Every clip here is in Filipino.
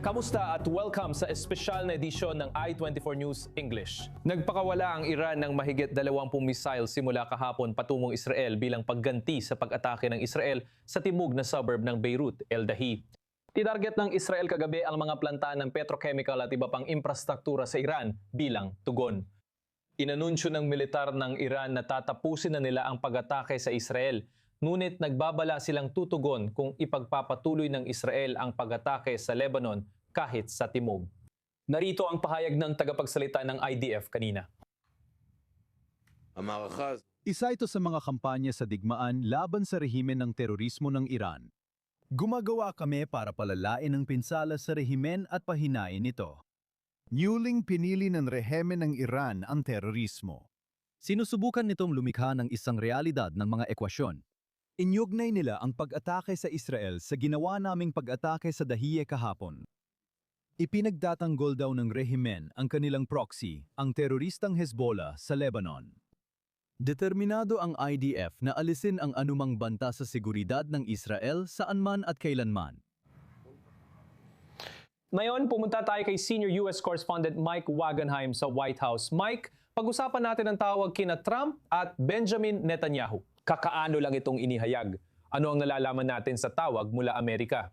Kamusta at welcome sa espesyal na edisyon ng I24 News English. Nagpakawala ang Iran ng mahigit 20 missile simula kahapon patungong Israel bilang pagganti sa pag-atake ng Israel sa timog na suburb ng Beirut, El-Dahi. Tinarget ng Israel kagabi ang mga planta ng petrochemical at iba pang infrastruktura sa Iran bilang tugon. Inanunsyo ng militar ng Iran na tatapusin na nila ang pag-atake sa Israel. Ngunit nagbabala silang tutugon kung ipagpapatuloy ng Israel ang pag-atake sa Lebanon kahit sa timog. Narito ang pahayag ng tagapagsalita ng IDF kanina. Isa ito sa mga kampanya sa digmaan laban sa rehimen ng terorismo ng Iran. Gumagawa kami para palalain ang pinsala sa rehimen at pahinain ito. Muling pinili ng rehimen ng Iran ang terorismo. Sinusubukan nitong lumikha ng isang realidad ng mga ekwasyon. Inyugnay nila ang pag-atake sa Israel sa ginawa naming pag-atake sa Dahiye kahapon. Ipinagtatanggol daw ng rehimen ang kanilang proxy, ang teroristang Hezbollah sa Lebanon. Determinado ang IDF na alisin ang anumang banta sa seguridad ng Israel saan man at kailanman. Ngayon, pumunta tayo kay Senior US Correspondent Mike Wagenheim sa White House. Mike, pag-usapan natin ang tawag kina Trump at Benjamin Netanyahu. Kakaano lang itong inihayag? Ano ang nalalaman natin sa tawag mula Amerika?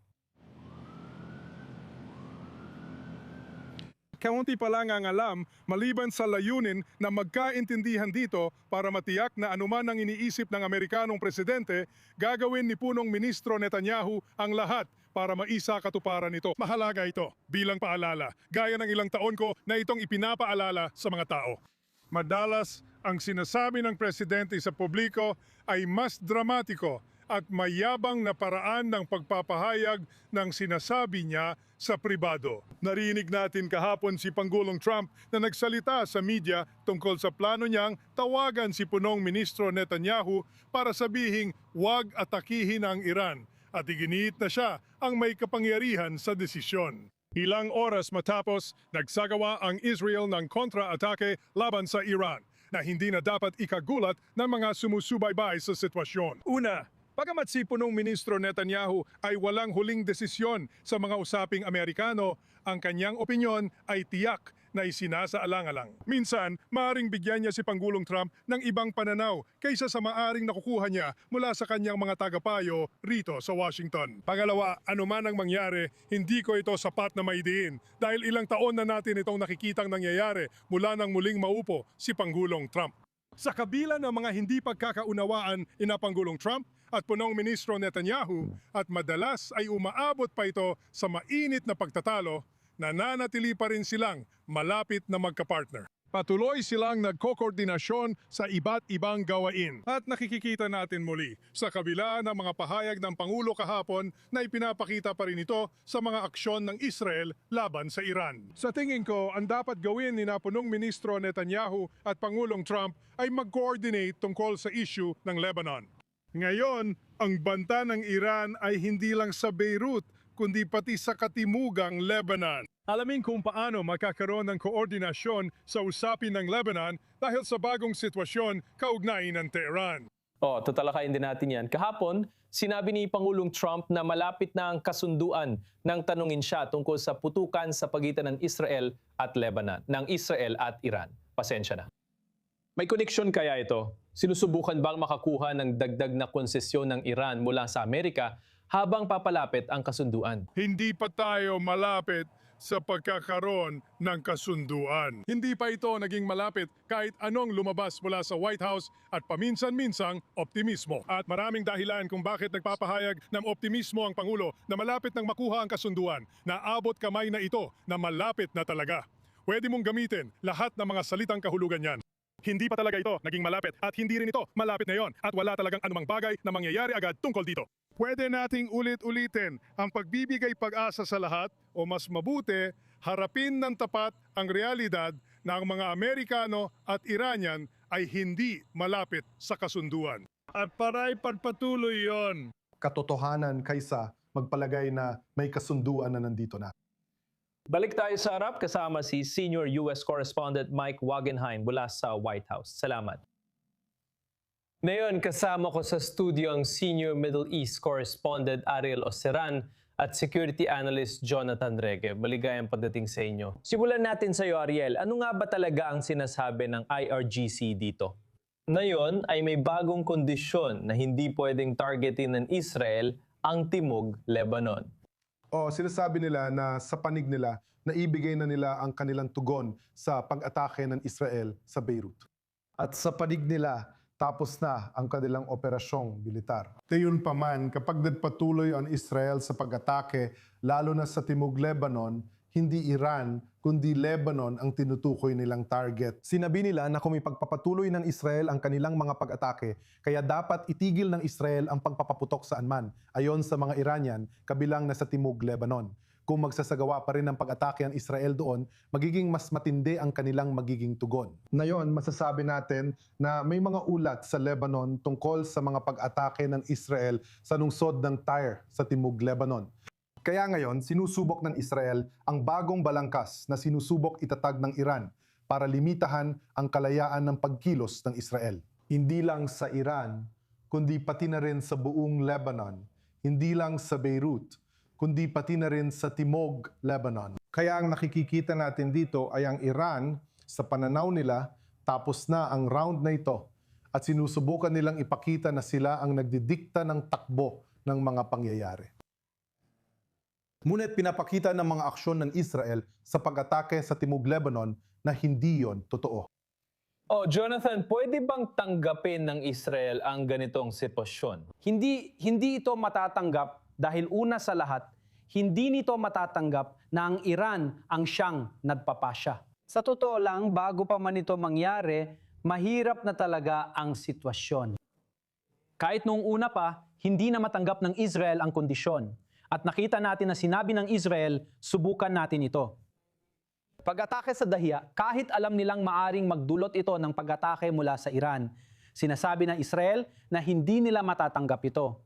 Kaunti pa lang ang alam maliban sa layunin na magkaintindihan dito para matiyak na anuman ang iniisip ng Amerikanong presidente, gagawin ni punong ministro Netanyahu ang lahat para maisa katuparan ito. Mahalaga ito bilang paalala, gaya ng ilang taon ko na itong ipinapaalala sa mga tao. Madalas, ang sinasabi ng presidente sa publiko ay mas dramatiko at mayabang na paraan ng pagpapahayag ng sinasabi niya sa pribado. Narinig natin kahapon si Pangulong Trump na nagsalita sa media tungkol sa plano niyang tawagan si punong ministro Netanyahu para sabihing huwag atakihin ang Iran at iginiit na siya ang may kapangyarihan sa desisyon. Ilang oras matapos, nagsagawa ang Israel ng kontra-atake laban sa Iran na hindi na dapat ikagulat ng mga sumusubaybay sa sitwasyon. Una, bagamat si punong ministro Netanyahu ay walang huling desisyon sa mga usaping Amerikano, ang kanyang opinyon ay tiyak na isinasaalang-alang. Minsan, maaring bigyan niya si Pangulong Trump ng ibang pananaw kaysa sa maaring nakukuha niya mula sa kanyang mga tagapayo rito sa Washington. Pangalawa, anuman ang mangyari, hindi ko ito sapat na maidiin dahil ilang taon na natin itong nakikitang nangyayari mula nang muling maupo si Pangulong Trump. Sa kabila ng mga hindi pagkakaunawaan ina Pangulong Trump at punong ministro Netanyahu at madalas ay umaabot pa ito sa mainit na pagtatalo, nananatili pa rin silang malapit na magkapartner. Patuloy silang nagkokoordinasyon sa iba't ibang gawain at nakikikita natin muli sa kabila ng mga pahayag ng Pangulo kahapon na ipinapakita pa rin ito sa mga aksyon ng Israel laban sa Iran. Sa tingin ko, ang dapat gawin ni punong ministro Netanyahu at Pangulong Trump ay mag-coordinate tungkol sa issue ng Lebanon. Ngayon, ang banta ng Iran ay hindi lang sa Beirut, kundi pati sa katimugang Lebanon. Alamin kung paano makakaroon ng koordinasyon sa usapin ng Lebanon dahil sa bagong sitwasyon kaugnay ng Tehran. Tatalakayin din natin yan. Kahapon, sinabi ni Pangulong Trump na malapit na ang kasunduan nang tanungin siya tungkol sa putukan sa pagitan ng Israel at Lebanon, ng Israel at Iran. Pasensya na. May koneksyon kaya ito? Sinusubukan bang makakuha ng dagdag na konsesyon ng Iran mula sa Amerika habang papalapit ang kasunduan? Hindi pa tayo malapit sa pagkakaroon ng kasunduan. Hindi pa ito naging malapit kahit anong lumabas mula sa White House at paminsan-minsang optimismo. At maraming dahilan kung bakit nagpapahayag ng optimismo ang Pangulo na malapit nang makuha ang kasunduan. Naabot kamay na ito na malapit na talaga. Pwede mong gamitin lahat ng mga salitang kahulugan yan. Hindi pa talaga ito naging malapit at hindi rin ito malapit na yon at wala talagang anumang bagay na mangyayari agad tungkol dito. Pwede nating ulit-ulitin ang pagbibigay pag-asa sa lahat o mas mabuti, harapin ng tapat ang realidad na ang mga Amerikano at Iranian ay hindi malapit sa kasunduan. At para ipagpatuloy yon, katotohanan kaysa magpalagay na may kasunduan na nandito na. Balik tayo sa harap kasama si Senior US Correspondent Mike Wagenheim mula sa White House. Salamat. Ngayon, kasama ko sa studio ang Senior Middle East Correspondent Ariel Oseran at security analyst Jonathan Regue. Maligayang pagdating sa inyo. Simulan natin sa iyo, Ariel. Ano nga ba talaga ang sinasabi ng IRGC dito? Ngayon ay may bagong kondisyon na hindi pwedeng targetin ng Israel ang Timog Lebanon. O sinasabi nila na sa panig nila, naibigay na nila ang kanilang tugon sa pag-atake ng Israel sa Beirut. At sa panig nila, tapos na ang kanilang operasyong militar. Gayunpaman, kapag nagpatuloy ang Israel sa pag-atake, lalo na sa Timog Lebanon, hindi Iran, kundi Lebanon ang tinutukoy nilang target. Sinabi nila na kung ipagpapatuloy ng Israel ang kanilang mga pag-atake, kaya dapat itigil ng Israel ang pagpapaputok saan man, ayon sa mga Iranian, kabilang na sa Timog Lebanon. Kung magsasagawa pa rin ng pag-atake ang Israel doon, magiging mas matindi ang kanilang magiging tugon. Ngayon, masasabi natin na may mga ulat sa Lebanon tungkol sa mga pag-atake ng Israel sa lungsod ng Tyre sa Timog Lebanon. Kaya ngayon, sinusubok ng Israel ang bagong balangkas na sinusubok itatag ng Iran para limitahan ang kalayaan ng pagkilos ng Israel. Hindi lang sa Iran, kundi pati na rin sa buong Lebanon. Hindi lang sa Beirut, kundi pati na rin sa Timog Lebanon. Kaya ang nakikita natin dito ay ang Iran, sa pananaw nila, tapos na ang round na ito at sinusubukan nilang ipakita na sila ang nagdidikta ng takbo ng mga pangyayari. Ngunit pinapakita ng mga aksyon ng Israel sa pag-atake sa Timog Lebanon na hindi yon totoo. Oh, Jonathan, pwede bang tanggapin ng Israel ang ganitong sitwasyon? Hindi ito matatanggap dahil una sa lahat, hindi nito matatanggap na ang Iran ang siyang nagpapasya. Sa totoo lang, bago pa man ito mangyari, mahirap na talaga ang sitwasyon. Kahit noong una pa, hindi na matanggap ng Israel ang kondisyon. At nakita natin na sinabi ng Israel, subukan natin ito. Pag-atake sa Dahiya, kahit alam nilang maaring magdulot ito ng pag-atake mula sa Iran, sinasabi ng Israel na hindi nila matatanggap ito.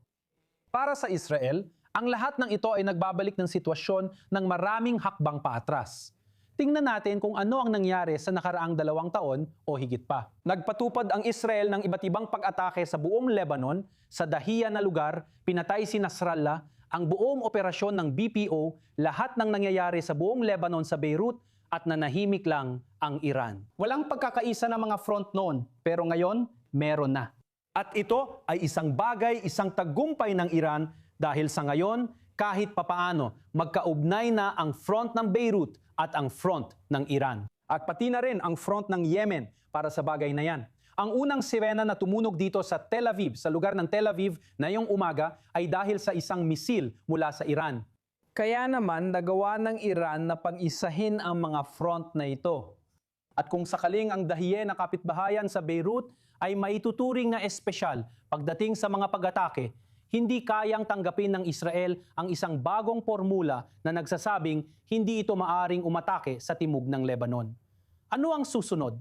Para sa Israel, ang lahat ng ito ay nagbabalik ng sitwasyon ng maraming hakbang paatras. Tingnan natin kung ano ang nangyari sa nakaraang 2 taon o higit pa. Nagpatupad ang Israel ng iba't ibang pag-atake sa buong Lebanon, sa Dahiya na lugar, pinatay si Nasrallah, ang buong operasyon ng BPO, lahat ng nangyayari sa buong Lebanon sa Beirut at nanahimik lang ang Iran. Walang pagkakaisa ng mga front noon, pero ngayon, meron na. At ito ay isang bagay, isang tagumpay ng Iran dahil sa ngayon, kahit papaano, magkaugnay na ang front ng Beirut at ang front ng Iran. At pati na rin ang front ng Yemen para sa bagay na yan. Ang unang sirena na tumunog dito sa Tel Aviv, sa lugar ng Tel Aviv ngayong umaga ay dahil sa isang misil mula sa Iran. Kaya naman nagawa ng Iran na pag-isahin ang mga front na ito. At kung sakaling ang Dahiye na kapitbahayan sa Beirut ay maituturing na espesyal pagdating sa mga pag-atake, hindi kayang tanggapin ng Israel ang isang bagong formula na nagsasabing hindi ito maaring umatake sa timog ng Lebanon. Ano ang susunod?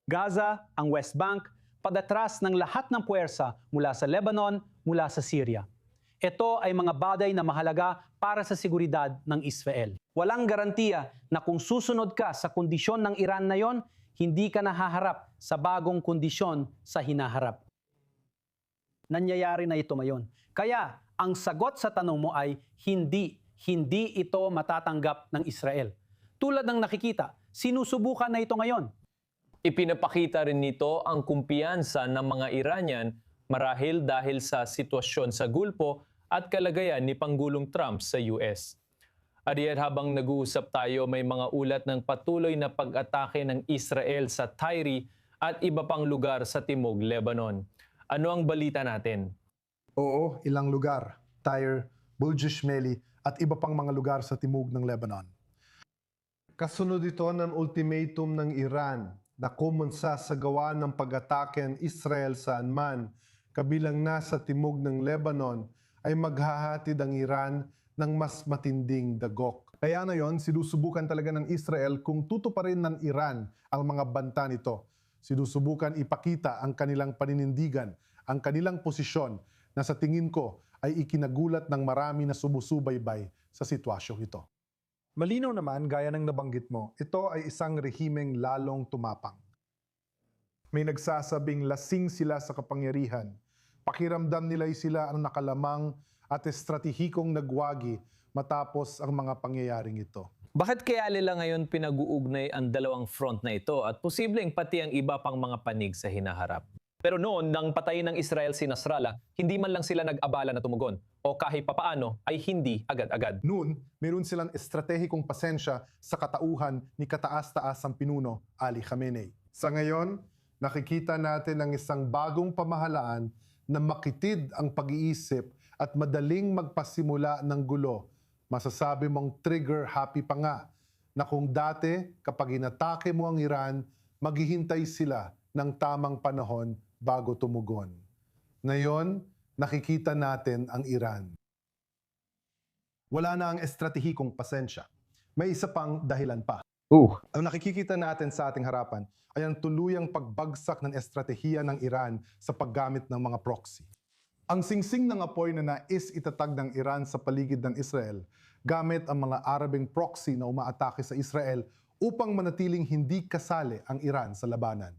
Gaza, ang West Bank, padatras ng lahat ng puwersa mula sa Lebanon, mula sa Syria. Ito ay mga bagay na mahalaga para sa seguridad ng Israel. Walang garantiya na kung susunod ka sa kondisyon ng Iran na yon, hindi ka nahaharap sa bagong kondisyon sa hinaharap. Nangyayari na ito ngayon. Kaya, ang sagot sa tanong mo ay hindi ito matatanggap ng Israel. Tulad ng nakikita, sinusubukan na ito ngayon. Ipinapakita rin nito ang kumpiyansa ng mga Iranian marahil dahil sa sitwasyon sa Gulpo at kalagayan ni Pangulong Trump sa US. Ariel, habang nag-uusap tayo, may mga ulat ng patuloy na pag-atake ng Israel sa Tyre at iba pang lugar sa Timog Lebanon. Ano ang balita natin? Oo, ilang lugar. Tyre, Bulj-Shmeli at iba pang mga lugar sa timog ng Lebanon. Kasunod ito ng ultimatum ng Iran na kung magsasagawa ng pag-atake ang Israel saan man, kabilang na sa timog ng Lebanon, ay maghahatid ang Iran ng mas matinding dagok. Kaya na yon, sinusubukan talaga ng Israel kung tutuparin ng Iran ang mga banta nito. Sinusubukan ipakita ang kanilang paninindigan, ang kanilang posisyon na sa tingin ko ay ikinagulat ng marami na sumusubaybay sa sitwasyong ito. Malinaw naman, gaya ng nabanggit mo, ito ay isang rehimeng lalong tumapang. May nagsasabing lasing sila sa kapangyarihan. Pakiramdam nila'y sila ang nakalamang at estratehikong nagwagi matapos ang mga pangyayaring ito. Bakit kaya nila ngayon pinag-uugnay ang dalawang front na ito at posibleng pati ang iba pang mga panig sa hinaharap? Pero noon, nang patayin ng Israel si Nasrallah, hindi man lang sila nag-abala na tumugon o kahit papaano ay hindi agad-agad. Noon, meron silang estratehikong pasensya sa katauhan ni kataas-taasang pinuno Ali Khamenei. Sa ngayon, nakikita natin ang isang bagong pamahalaan na makitid ang pag-iisip at madaling magpasimula ng gulo. Masasabi mong trigger-happy pa nga na kung dati kapag inatake mo ang Iran, maghihintay sila ng tamang panahon bago tumugon. Ngayon, nakikita natin ang Iran. Wala na ang estratehikong pasensya. May isa pang dahilan pa. Ang nakikita natin sa ating harapan ay ang tuluyang pagbagsak ng estratehiya ng Iran sa paggamit ng mga proxy. Ang singsing ng apoy na nais itatag ng Iran sa paligid ng Israel gamit ang mga Arabing proxy na umaatake sa Israel upang manatiling hindi kasali ang Iran sa labanan.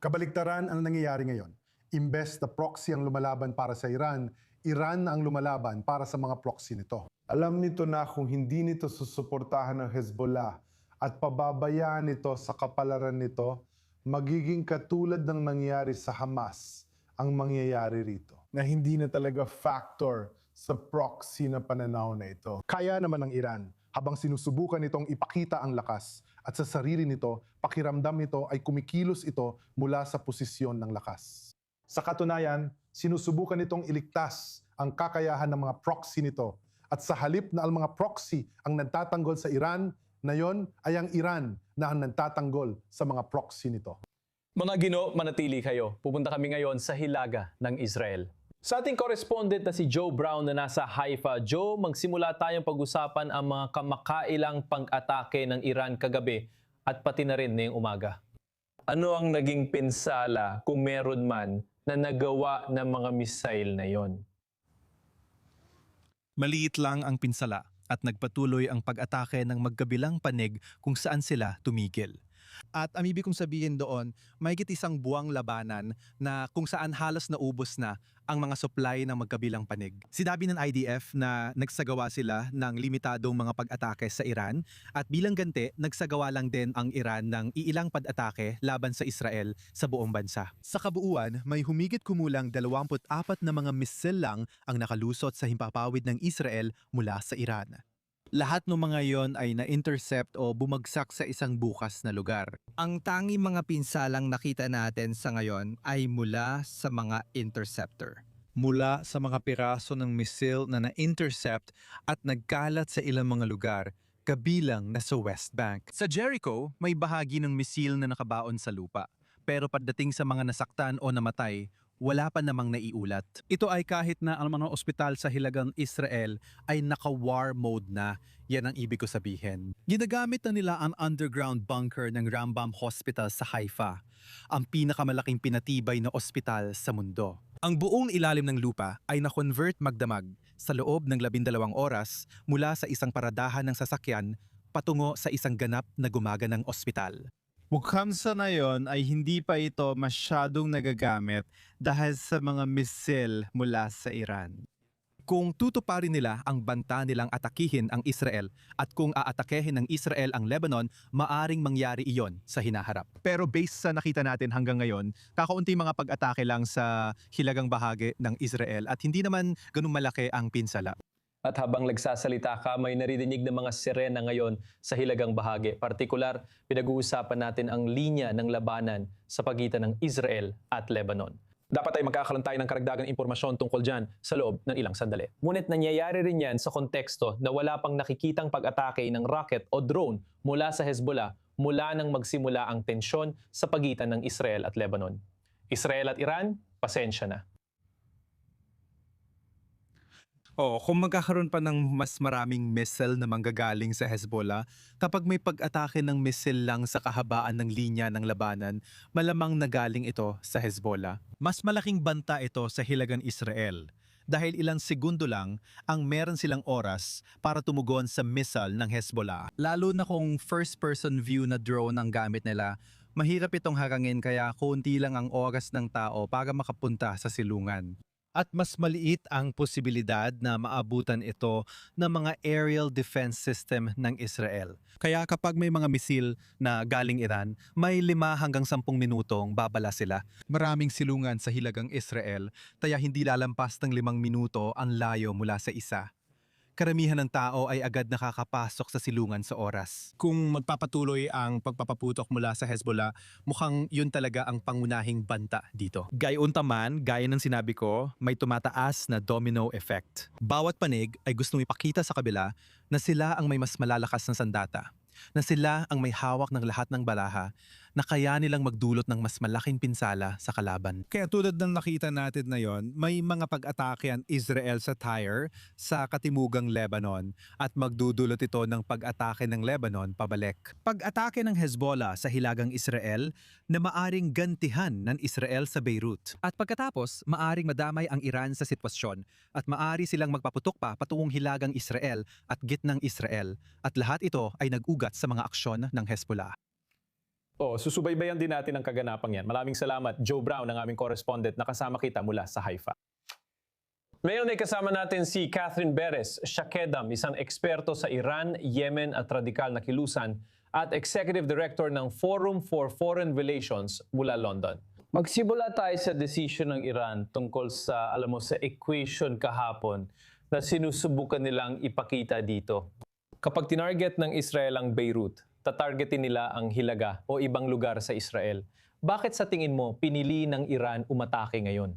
Kabaligtaran ang nangyayari ngayon. Imbes na proxy ang lumalaban para sa Iran, Iran na ang lumalaban para sa mga proxy nito. Alam nito na kung hindi nito susuportahan ng Hezbollah at pababayaan nito sa kapalaran nito, magiging katulad ng nangyari sa Hamas ang mangyayari rito. Na hindi na talaga factor sa proxy na pananaw na ito. Kaya naman ng Iran, habang sinusubukan nitong ipakita ang lakas at sa sarili nito, pakiramdam nito ay kumikilos ito mula sa posisyon ng lakas. Sa katunayan, sinusubukan nitong iligtas ang kakayahan ng mga proxy nito at sa halip na ang mga proxy ang nagtatanggol sa Iran, na yon ay ang Iran na ang nagtatanggol sa mga proxy nito. Mga Gino, manatili kayo. Pupunta kami ngayon sa hilaga ng Israel. Sa ating correspondent na si Joe Brown na nasa Haifa. Joe, magsimula tayong pag-usapan ang mga kamakailang pang-atake ng Iran kagabi at pati na rin ngayong umaga. Ano ang naging pinsala kung meron man na nagawa ng mga missile na yon? Maliit lang ang pinsala at nagpatuloy ang pag-atake ng magkabilang panig kung saan sila tumigil. At ang ibig kong sabihin doon, mahigit isang buwang labanan na kung saan halos naubos na ang mga supply ng magkabilang panig. Sinabi ng IDF na nagsagawa sila ng limitadong mga pag-atake sa Iran at bilang ganti, nagsagawa lang din ang Iran ng iilang pag-atake laban sa Israel sa buong bansa. Sa kabuuan, may humigit kumulang 24 na mga misil lang ang nakalusot sa himpapawid ng Israel mula sa Iran. Lahat ng mga yon ay na-intercept o bumagsak sa isang bukas na lugar. Ang tanging mga pinsalang nakita natin sa ngayon ay mula sa mga interceptor. Mula sa mga piraso ng misil na na-intercept at nagkalat sa ilang mga lugar, kabilang na sa West Bank. Sa Jericho, may bahagi ng misil na nakabaon sa lupa. Pero pagdating sa mga nasaktan o namatay, wala pa namang naiulat. Ito ay kahit na ang mga ospital sa hilagang Israel ay naka-war mode na, yan ang ibig ko sabihin. Ginagamit na nila ang underground bunker ng Rambam Hospital sa Haifa, ang pinakamalaking pinatibay na ospital sa mundo. Ang buong ilalim ng lupa ay na-convert magdamag sa loob ng 12 oras mula sa isang paradahan ng sasakyan patungo sa isang ganap na gumaganang ospital. Mukhang sa ngayon ay hindi pa ito masyadong nagagamit dahil sa mga misil mula sa Iran. Kung tutuparin nila ang banta nilang atakihin ang Israel at kung aatakehin ng Israel ang Lebanon, maaring mangyari iyon sa hinaharap. Pero based sa nakita natin hanggang ngayon, kakaunting mga pag-atake lang sa hilagang bahagi ng Israel at hindi naman ganun malaki ang pinsala. At habang nagsasalita ka, may naririnig ng mga sirena ngayon sa hilagang bahagi. Partikular, pinag-uusapan natin ang linya ng labanan sa pagitan ng Israel at Lebanon. Dapat ay magkakaroon tayo ng karagdagang impormasyon tungkol dyan sa loob ng ilang sandali. Ngunit nangyayari rin yan sa konteksto na wala pang nakikitang pag-atake ng rocket o drone mula sa Hezbollah mula nang magsimula ang tensyon sa pagitan ng Israel at Lebanon. Israel at Iran, pasensya na. Kung magkakaroon pa ng mas maraming missile na manggagaling sa Hezbollah, kapag may pag-atake ng missile lang sa kahabaan ng linya ng labanan, malamang nagaling ito sa Hezbollah. Mas malaking banta ito sa hilagang Israel dahil ilang segundo lang ang meron silang oras para tumugon sa missile ng Hezbollah. Lalo na kung first-person view na drone ang gamit nila, mahirap itong harangin kaya konti lang ang oras ng tao para makapunta sa silungan. At mas maliit ang posibilidad na maabutan ito ng mga aerial defense system ng Israel. Kaya kapag may mga misil na galing Iran, may 5 hanggang 10 minutong babala sila. Maraming silungan sa hilagang Israel, kaya hindi lalampas ng 5 minuto ang layo mula sa isa. Karamihan ng tao ay agad nakakapasok sa silungan sa oras. Kung magpapatuloy ang pagpapaputok mula sa Hezbollah, mukhang yun talaga ang pangunahing banta dito. Gayuntaman, gaya ng sinabi ko, may tumataas na domino effect. Bawat panig ay gustong ipakita sa kabila na sila ang may mas malalakas na sandata, na sila ang may hawak ng lahat ng balaha, na kaya nilang magdulot ng mas malaking pinsala sa kalaban. Kaya tulad ng nakita natin na yon, may mga pag-atake ang Israel sa Tyre sa katimugang Lebanon at magdudulot ito ng pag-atake ng Lebanon pabalik. Pag-atake ng Hezbollah sa hilagang Israel na maaring gantihan ng Israel sa Beirut. At pagkatapos, maaring madamay ang Iran sa sitwasyon at maari silang magpaputok pa patungong hilagang Israel at gitnang Israel. At lahat ito ay nag-ugat sa mga aksyon ng Hezbollah. Susubaybayan din natin ang kaganapang yan. Maraming salamat, Joe Brown, ang aming correspondent na kasama kita mula sa Haifa. Ngayon ay kasama natin si Catherine Beres Shakedam, isang eksperto sa Iran, Yemen at radikal na kilusan at Executive Director ng Forum for Foreign Relations mula London. Magsimula tayo sa decision ng Iran tungkol sa, sa equation kahapon na sinusubukan nilang ipakita dito. Kapag tinarget ng Israel ang Beirut, tatargetin nila ang Hilaga o ibang lugar sa Israel. Bakit sa tingin mo pinili ng Iran umatake ngayon?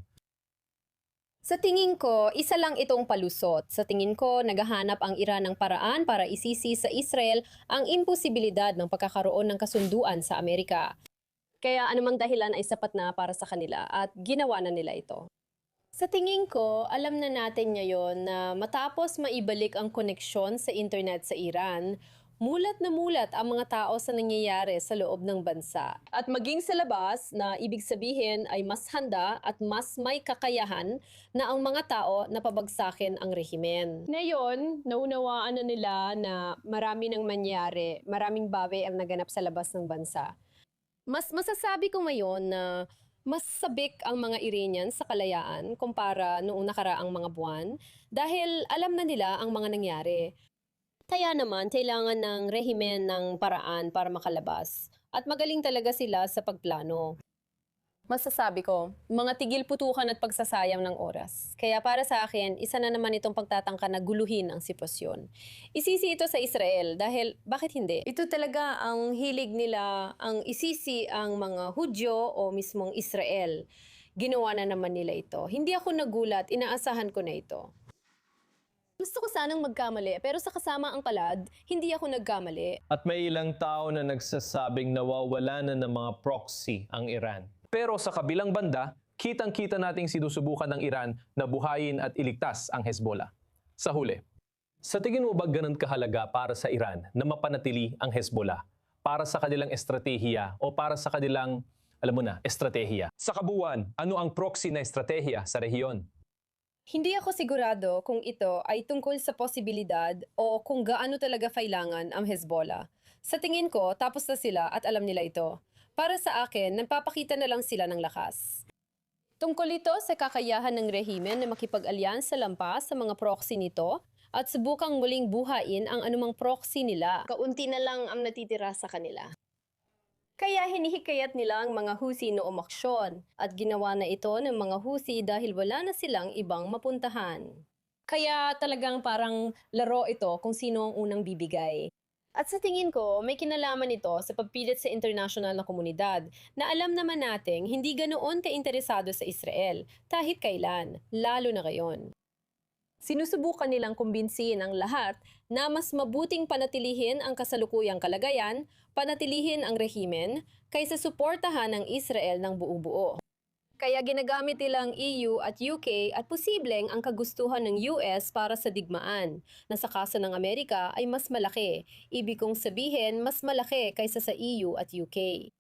Sa tingin ko, isa lang itong palusot. Sa tingin ko, naghahanap ang Iran ng paraan para isisi sa Israel ang imposibilidad ng pagkakaroon ng kasunduan sa Amerika. Kaya anumang dahilan ay sapat na para sa kanila at ginawa na nila ito. Sa tingin ko, alam na natin ngayon na matapos maibalik ang koneksyon sa internet sa Iran, mulat na mulat ang mga tao sa nangyayari sa loob ng bansa. At maging sa labas na ibig sabihin ay mas handa at mas may kakayahan na ang mga tao na pabagsakin ang rehimen. Ngayon, naunawaan na nila na marami nang mangyari, maraming bawi ang naganap sa labas ng bansa. Mas masasabi ko ngayon na mas sabik ang mga Iranians sa kalayaan kumpara noong nakaraang mga buwan dahil alam na nila ang mga nangyari. Kaya naman, kailangan ng rehimen ng paraan para makalabas. At magaling talaga sila sa pagplano. Masasabi ko, mga tigil putukan at pagsasayang ng oras. Kaya para sa akin, isa na naman itong pagtatangka na guluhin ang sitwasyon. Isisi ito sa Israel dahil bakit hindi? Ito talaga ang hilig nila, ang isisi ang mga Hudyo o mismong Israel. Ginawa na naman nila ito. Hindi ako nagulat, inaasahan ko na ito. Gusto ko sanang magkamali, pero sa kasama ang palad, hindi ako nagkamali. At may ilang tao na nagsasabing nawawala na ng mga proxy ang Iran. Pero sa kabilang banda, kitang-kita nating sinusubukan ng Iran na buhayin at iligtas ang Hezbollah. Sa huli, sa tingin mo ba ganun kahalaga para sa Iran na mapanatili ang Hezbollah? Para sa kanilang estratehiya o para sa kanilang, estratehiya? Sa kabuuan, ano ang proxy na estratehiya sa rehiyon? Hindi ako sigurado kung ito ay tungkol sa posibilidad o kung gaano talaga kailangan ang Hezbollah. Sa tingin ko, tapos na sila at alam nila ito. Para sa akin, nagpapakita na lang sila ng lakas. Tungkol ito sa kakayahan ng rehimen na makipag-alyansa lampas sa mga proxy nito at subukang muling buhayin ang anumang proxy nila. Kaunti na lang ang natitira sa kanila. Kaya hinihikayat nila ang mga Houthi na umaksyon at ginawa na ito ng mga Houthi dahil wala na silang ibang mapuntahan. Kaya talagang parang laro ito kung sino ang unang bibigay. At sa tingin ko, may kinalaman ito sa pagpilit sa international na komunidad na alam naman nating hindi ganoon kainteresado sa Israel kahit kailan, lalo na ngayon. Sinusubukan nilang kumbinsihin ang lahat na mas mabuting panatilihin ang kasalukuyang kalagayan, panatilihin ang rehimen, kaysa suportahan ang Israel ng buo-buo. Kaya ginagamit nila ang EU at UK at posibleng ang kagustuhan ng US para sa digmaan, na sa kaso ng Amerika ay mas malaki, ibig kong sabihin mas malaki kaysa sa EU at UK.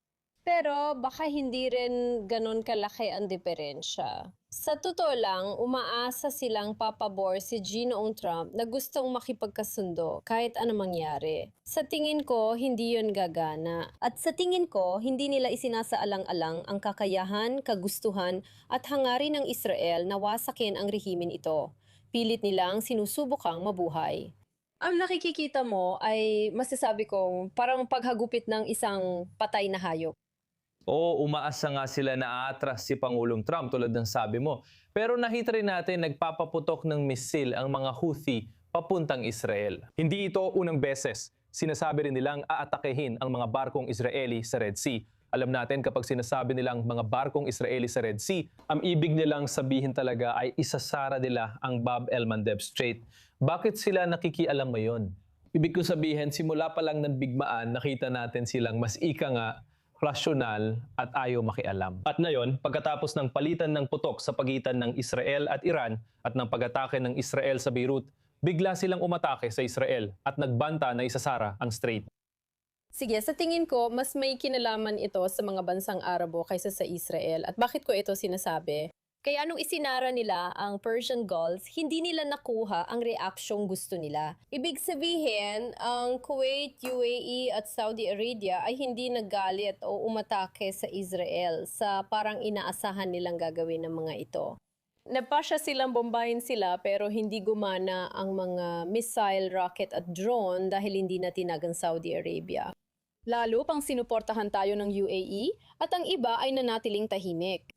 Pero baka hindi rin ganun kalaki ang diferensya. Sa totoo lang, umaasa silang papabor si Ginoong Trump na gustong makipagkasundo kahit ano mangyari. Sa tingin ko, hindi yun gagana. At sa tingin ko, hindi nila isinasaalang-alang ang kakayahan, kagustuhan at hangarin ng Israel na wasakin ang rehimen ito. Pilit nilang sinusubukang mabuhay. Ang nakikikita mo ay masasabi kong parang paghagupit ng isang patay na hayop. Oo, umaasa nga sila na aatras si Pangulong Trump tulad ng sabi mo. Pero nakita rin natin nagpapaputok ng misil ang mga Houthi papuntang Israel. Hindi ito unang beses. Sinasabi rin nilang aatakehin ang mga barkong Israeli sa Red Sea. Alam natin kapag sinasabi nilang mga barkong Israeli sa Red Sea, ang ibig nilang sabihin talaga ay isasara nila ang Bab el-Mandeb Strait. Bakit sila nakikialam ngayon? Ibig ko sabihin, simula pa lang ng bigmaan, nakita natin silang mas ika nga, rasyonal at ayaw makialam. At ngayon, pagkatapos ng palitan ng putok sa pagitan ng Israel at Iran at ng pag-atake ng Israel sa Beirut, bigla silang umatake sa Israel at nagbanta na isasara ang strait. Sige, sa tingin ko, mas may kinalaman ito sa mga bansang Arabo kaysa sa Israel. At bakit ko ito sinasabi? Kaya nung isinara nila ang Persian Gulf, hindi nila nakuha ang reaksyong gusto nila. Ibig sabihin, ang Kuwait, UAE at Saudi Arabia ay hindi nagalit o umatake sa Israel sa parang inaasahan nilang gagawin ng mga ito. Napasya silang bombahin sila pero hindi gumana ang mga missile, rocket at drone dahil hindi na tinag ang Saudi Arabia. Lalo pang sinuportahan tayo ng UAE at ang iba ay nanatiling tahimik.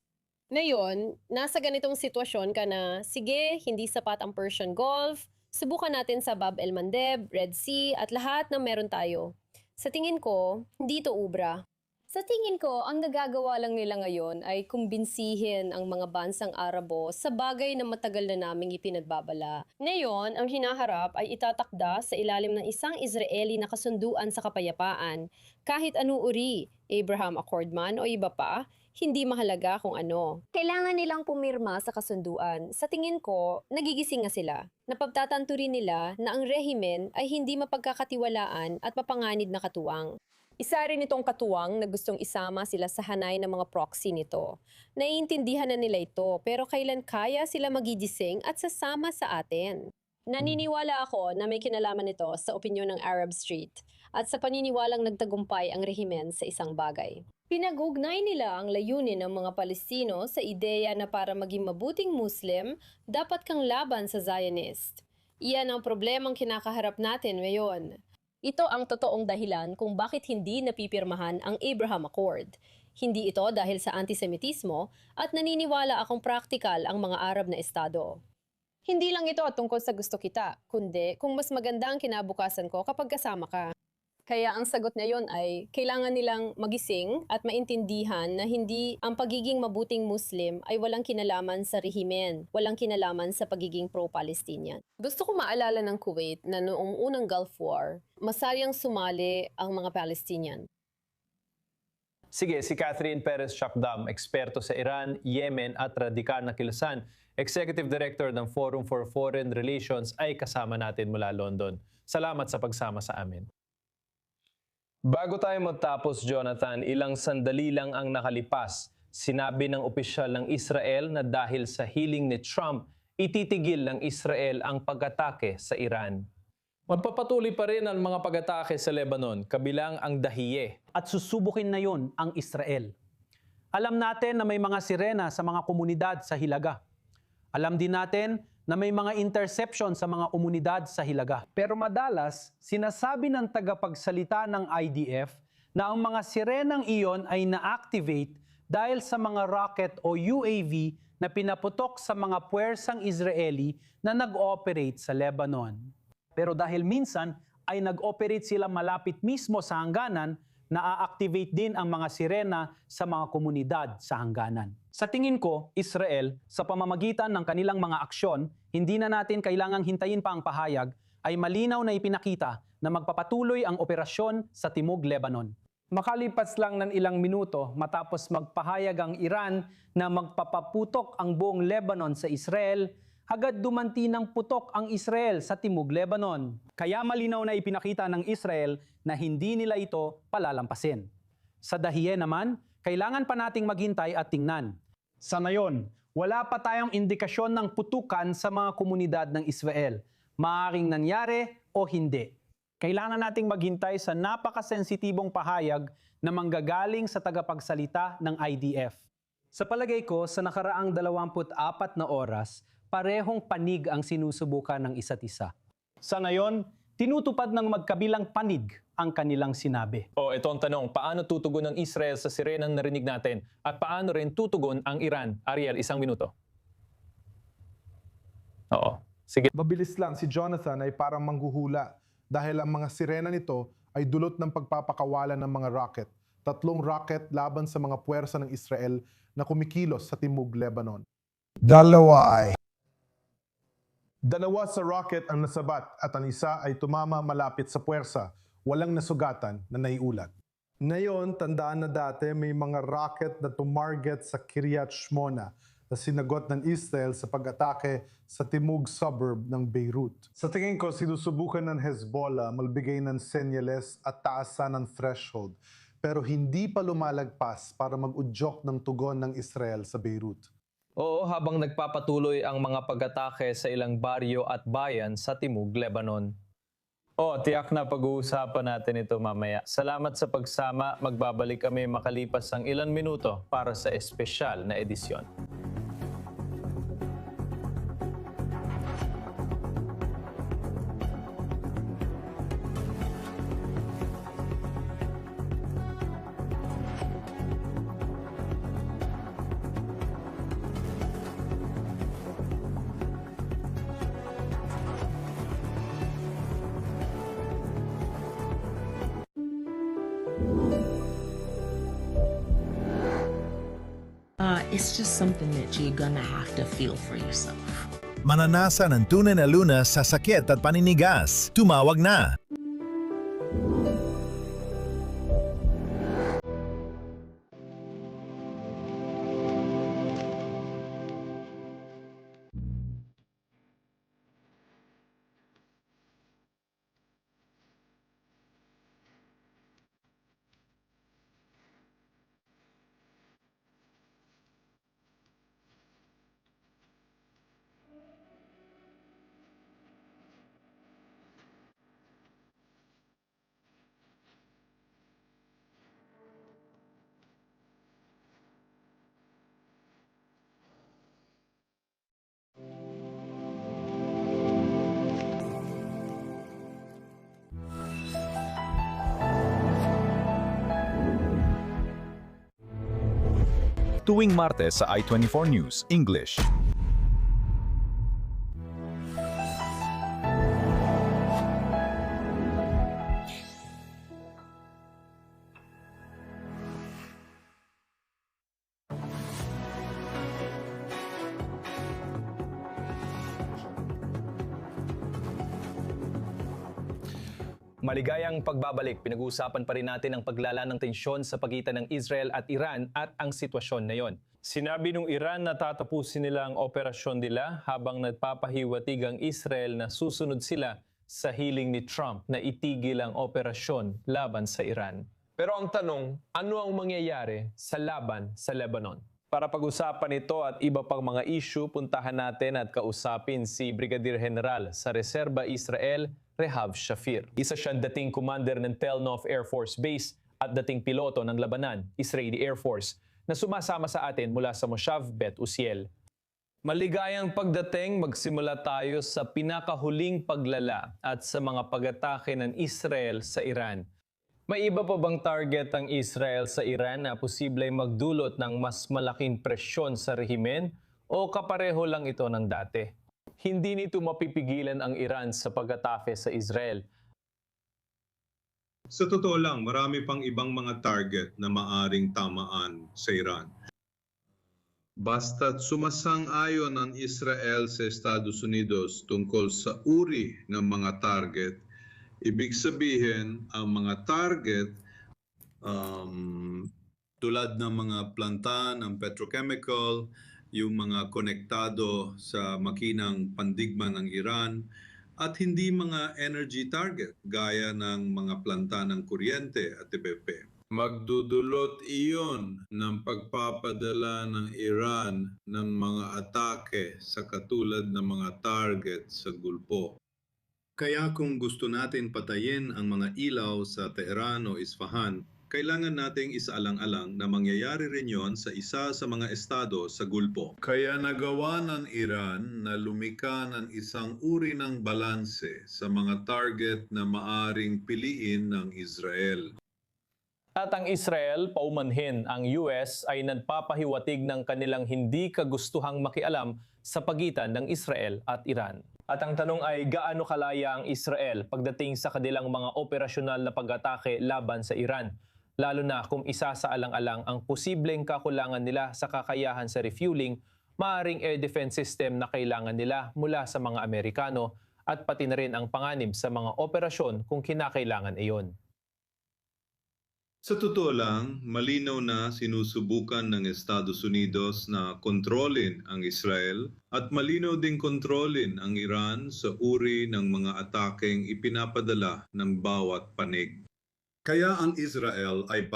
Ngayon, nasa ganitong sitwasyon ka na, sige, hindi sapat ang Persian Gulf, subukan natin sa Bab el-Mandeb, Red Sea, at lahat na meron tayo. Sa tingin ko, hindi ito ubra. Sa tingin ko, ang nagagawa lang nila ngayon ay kumbinsihin ang mga bansang Arabo sa bagay na matagal na naming ipinagbabala. Ngayon, ang hinaharap ay itatakda sa ilalim ng isang Israeli na kasunduan sa kapayapaan. Kahit anong uri, Abraham Accord man o iba pa, hindi mahalaga kung ano. Kailangan nilang pumirma sa kasunduan. Sa tingin ko, nagigising nga sila. Napagtatanto rin nila na ang rehimen ay hindi mapagkakatiwalaan at mapanganib na katuwang. Isa rin itong katuwang na gustong isama sila sa hanay ng mga proxy nito. Naiintindihan na nila ito, pero kailan kaya sila magigising at sasama sa atin? Naniniwala ako na may kinalaman ito sa opinyon ng Arab Street at sa paniniwalang nagtagumpay ang rehimen sa isang bagay. Pinag-ugnay nila ang layunin ng mga Palestino sa ideya na para maging mabuting Muslim, dapat kang laban sa Zionist. Iyan ang problemang kinakaharap natin ngayon. Ito ang totoong dahilan kung bakit hindi napipirmahan ang Abraham Accord. Hindi ito dahil sa antisemitismo at naniniwala akong praktikal ang mga Arab na estado. Hindi lang ito tungkol sa gusto kita, kundi kung mas maganda ang kinabukasan ko kapag kasama ka. Kaya ang sagot ngayon ay kailangan nilang magising at maintindihan na hindi ang pagiging mabuting Muslim ay walang kinalaman sa rehimen, walang kinalaman sa pagiging pro-Palestinian. Gusto ko maalala ng Kuwait na noong unang Gulf War, masayang sumali ang mga Palestinian. Sige, si Catherine Perez Shakdam, eksperto sa Iran, Yemen at radikal na kilusan, Executive Director ng Forum for Foreign Relations ay kasama natin mula London. Salamat sa pagsama sa amin. Bago tayo magtapos, Jonathan, ilang sandali lang ang nakalipas. Sinabi ng opisyal ng Israel na dahil sa hiling ni Trump, ititigil ng Israel ang pag-atake sa Iran. Magpapatuloy pa rin ang mga pag-atake sa Lebanon, kabilang ang Dahiye. At susubukin na yon ang Israel. Alam natin na may mga sirena sa mga komunidad sa Hilaga. Alam din natin na may mga interception sa mga komunidad sa Hilaga. Pero madalas, sinasabi ng tagapagsalita ng IDF na ang mga sirenang iyon ay na-activate dahil sa mga rocket o UAV na pinaputok sa mga puwersang Israeli na nag-ooperate sa Lebanon. Pero dahil minsan ay nag-operate sila malapit mismo sa hangganan, na-activate din ang mga sirena sa mga komunidad sa hangganan. Sa tingin ko, Israel, sa pamamagitan ng kanilang mga aksyon, hindi na natin kailangang hintayin pa ang pahayag, ay malinaw na ipinakita na magpapatuloy ang operasyon sa Timog Lebanon. Makalipas lang ng ilang minuto matapos magpahayag ang Iran na magpapaputok ang buong Lebanon sa Israel, agad dumanti ng putok ang Israel sa Timog Lebanon. Kaya malinaw na ipinakita ng Israel na hindi nila ito palalampasin. Sa dahiye naman, kailangan pa nating maghintay at tingnan. Sa ngayon, wala pa tayong indikasyon ng putukan sa mga komunidad ng Israel. Maaaring nangyari o hindi. Kailangan nating maghintay sa napakasensitibong pahayag na manggagaling sa tagapagsalita ng IDF. Sa palagay ko, sa nakaraang 24 na oras, parehong panig ang sinusubukan ng isa't isa. Sa ngayon, tinutupad ng magkabilang panig ang kanilang sinabi. Ito ang tanong, paano tutugon ng Israel sa sirenang narinig natin? At paano rin tutugon ang Iran? Ariel, 1 minuto. Oo. Sige. Mabilis lang, si Jonathan ay parang manghuhula dahil ang mga sirena nito ay dulot ng pagpapakawalan ng mga rocket. 3 rocket laban sa mga puwersa ng Israel na kumikilos sa Timog Lebanon. 2 sa rocket ang nasabat at ang isa ay tumama malapit sa puwersa. Walang nasugatan na naiulat. Ngayon, tandaan na dati may mga rocket na tumarget sa Kiryat Shmona na sinagot ng Israel sa pag-atake sa timog suburb ng Beirut. Sa tingin ko, sinusubukan ng Hezbollah magbigay ng senyales at taasan ng threshold, pero hindi pa lumalagpas para mag-udyok ng tugon ng Israel sa Beirut. Oo, habang nagpapatuloy ang mga pag-atake sa ilang baryo at bayan sa Timog Lebanon. Tiyak na pag-uusapan natin ito mamaya. Salamat sa pagsama. Magbabalik kami makalipas ang ilang minuto para sa espesyal na edisyon. It's just something that you're gonna have to feel for yourself. Mananasan ang tunay na lunas sa sakit at paninigas. Tumawag na! Tuwing Martes sa I24 News English. Maligayang pagbabalik, pinag-uusapan pa rin natin ang paglala ng tensyon sa pagitan ng Israel at Iran at ang sitwasyon na yon. Sinabi ng Iran na tatapusin nila ang operasyon nila habang nagpapahiwatig ang Israel na susunod sila sa hiling ni Trump na itigil ang operasyon laban sa Iran. Pero ang tanong, ano ang mangyayari sa laban sa Lebanon? Para pag-usapan ito at iba pang mga issue, puntahan natin at kausapin si Brigadier General sa Reserba Israel, Rehav Shafir. Isa siyang dating commander ng Tel Nof Air Force Base at dating piloto ng Labanan, Israeli Air Force, na sumasama sa atin mula sa Moshav Bet Uziel. Maligayang pagdating, magsimula tayo sa pinakahuling paglala at sa mga pag-atake ng Israel sa Iran. May iba pa bang target ang Israel sa Iran na posibleng magdulot ng mas malaking presyon sa rehimen o kapareho lang ito ng dati? Hindi nito mapipigilan ang Iran sa pag-atake sa Israel. Sa totoo lang, marami pang ibang mga target na maaring tamaan sa Iran. Basta't sumasang-ayon ang Israel sa Estados Unidos tungkol sa uri ng mga target, ibig sabihin ang mga target tulad ng mga planta ng petrochemical, yung mga konektado sa makinang pandigma ng Iran, at hindi mga energy target gaya ng mga planta ng kuryente at iba pa. Magdudulot iyon ng pagpapadala ng Iran ng mga atake sa katulad ng mga target sa Gulpo. Kaya kung gusto natin patayin ang mga ilaw sa Tehran o Isfahan, kailangan nating isaalang-alang na mangyayari rin yon sa isa sa mga estado sa Gulpo. Kaya nagawa ng Iran na lumika ng isang uri ng balanse sa mga target na maaring piliin ng Israel. At ang Israel, paumanhin, ang US ay nagpapahiwatig ng kanilang hindi kagustuhang makialam sa pagitan ng Israel at Iran. At ang tanong ay gaano kalaya ang Israel pagdating sa kanilang mga operasyonal na pag-atake laban sa Iran? Lalo na kung isa sa alang-alang ang posibleng kakulangan nila sa kakayahan sa refueling, maaring air defense system na kailangan nila mula sa mga Amerikano at pati na rin ang panganib sa mga operasyon kung kinakailangan iyon. Sa totoo lang, malinaw na sinusubukan ng Estados Unidos na kontrolin ang Israel at malinaw ding kontrolin ang Iran sa uri ng mga atakeng ipinapadala ng bawat panig. Kaya ang Israel ay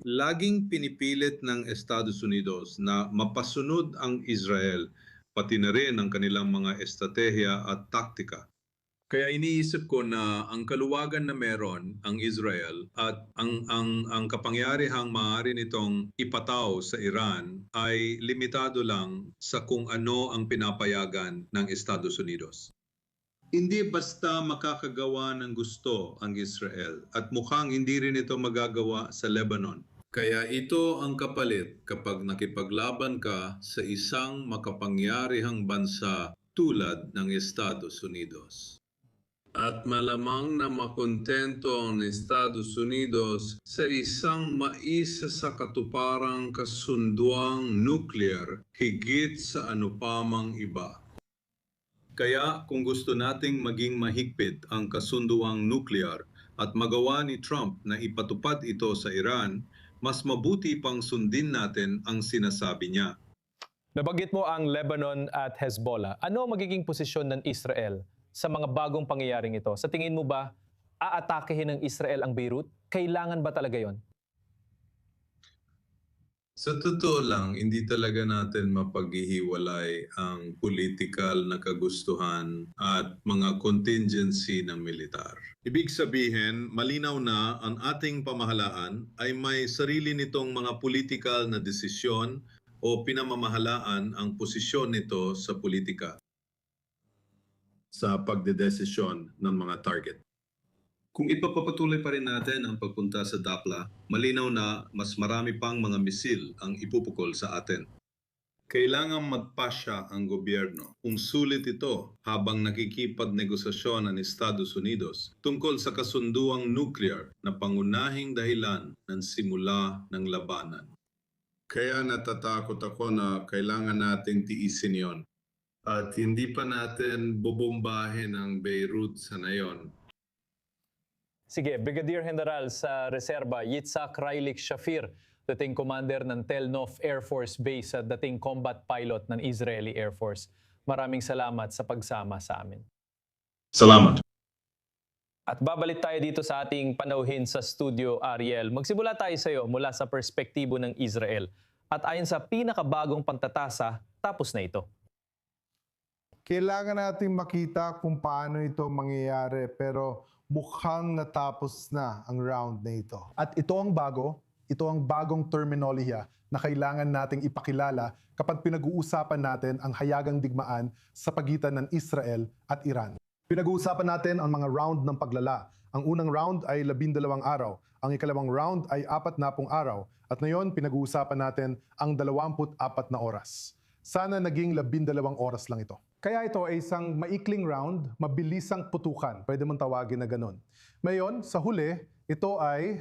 laging pinipilit ng Estados Unidos na mapasunod ang Israel, pati na rin ang kanilang mga estratehiya at taktika. Kaya iniisip ko na ang kaluwagan na meron ang Israel at ang kapangyarihang maaari nitong ipataw sa Iran ay limitado lang sa kung ano ang pinapayagan ng Estados Unidos. Hindi basta makakagawa ng gusto ang Israel at mukhang hindi rin ito magagawa sa Lebanon. Kaya ito ang kapalit kapag nakipaglaban ka sa isang makapangyarihang bansa tulad ng Estados Unidos. At malamang na makontento ang Estados Unidos sa isang maisa sa katuparang kasunduang nuclear higit sa anupamang iba. Kaya kung gusto nating maging mahigpit ang kasunduang nuclear at magawa ni Trump na ipatupad ito sa Iran, mas mabuti pang sundin natin ang sinasabi niya. Nabanggit mo ang Lebanon at Hezbollah. Ano ang magiging posisyon ng Israel sa mga bagong pangyayaring ito? Sa tingin mo ba, aatakehin ng Israel ang Beirut? Kailangan ba talaga yon? Sa totoo lang, hindi talaga natin mapaghihiwalay ang political na kagustuhan at mga contingency ng militar. Ibig sabihin, malinaw na ang ating pamahalaan ay may sarili nitong mga political na desisyon o pinamamahalaan ang posisyon nito sa politika sa pagdedesisyon ng mga target. Kung ipapatuloy pa rin natin ang pagpunta sa Dapla, malinaw na mas marami pang mga misil ang ipupukol sa atin. Kailangang magpasya ang gobyerno kung sulit ito habang nakikipagnegosasyon ang Estados Unidos tungkol sa kasunduang nuclear na pangunahing dahilan ng simula ng labanan. Kaya natatakot ako na kailangan nating tiisin yon. At hindi pa natin bubombahin ang Beirut sa ngayon. Sige, Brigadier General sa Reserba, Yitzhak Railik Shafir, dating commander ng Tel Nof Air Force Base at dating combat pilot ng Israeli Air Force. Maraming salamat sa pagsama sa amin. Salamat. At babalik tayo dito sa ating panauhin sa studio, Ariel. Magsimula tayo sa iyo mula sa perspektibo ng Israel. At ayon sa pinakabagong pagtatasa, tapos na ito. Kailangan nating makita kung paano ito mangyayari pero mukhang natapos na ang round na ito. At ito ang bagong terminolohiya na kailangan nating ipakilala kapag pinag-uusapan natin ang hayagang digmaan sa pagitan ng Israel at Iran. Pinag-uusapan natin ang mga round ng paglala. Ang unang round ay 12 araw. Ang ikalawang round ay 40 araw. At ngayon, pinag-uusapan natin ang 24 na oras. Sana naging 12 oras lang ito. Kaya ito ay isang maikling round, mabilisang putukan. Pwede mong tawagin na ganun. Ngayon, sa huli, ito ay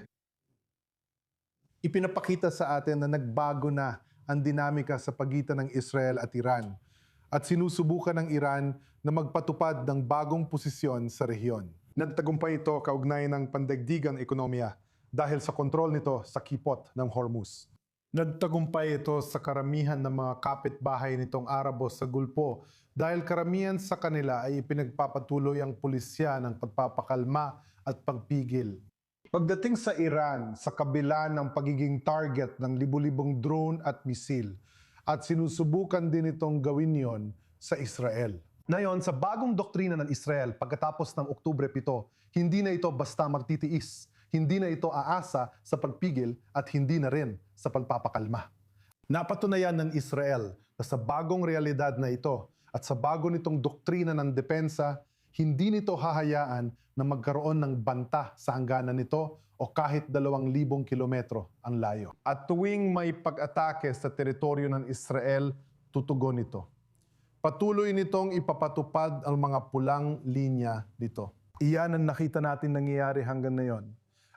ipinapakita sa atin na nagbago na ang dinamika sa pagitan ng Israel at Iran. At sinusubukan ng Iran na magpatupad ng bagong posisyon sa rehiyon. Nagtagumpay ito kaugnay ng pandaigdigang ekonomiya dahil sa kontrol nito sa kipot ng Hormuz. Nagtagumpay ito sa karamihan ng mga kapitbahay nitong Arabo sa Gulpo dahil karamihan sa kanila ay ipinagpapatuloy ang pulisya ng pagpapakalma at pagpigil. Pagdating sa Iran, sa kabila ng pagiging target ng libu-libong drone at misil, at sinusubukan din itong gawin yon sa Israel. Ngayon, sa bagong doktrina ng Israel, pagkatapos ng Oktubre 7, hindi na ito basta magtitiis, hindi na ito aasa sa pagpigil at hindi na rin sa pagpapakalma. Napatunayan ng Israel na sa bagong realidad na ito at sa bago nitong doktrina ng depensa, hindi nito hahayaan na magkaroon ng banta sa hangganan nito o kahit 2,000 kilometro ang layo. At tuwing may pag-atake sa teritoryo ng Israel, tutugon ito. Patuloy nitong ipapatupad ang mga pulang linya dito. Iyan ang nakita natin nangyayari hanggang ngayon.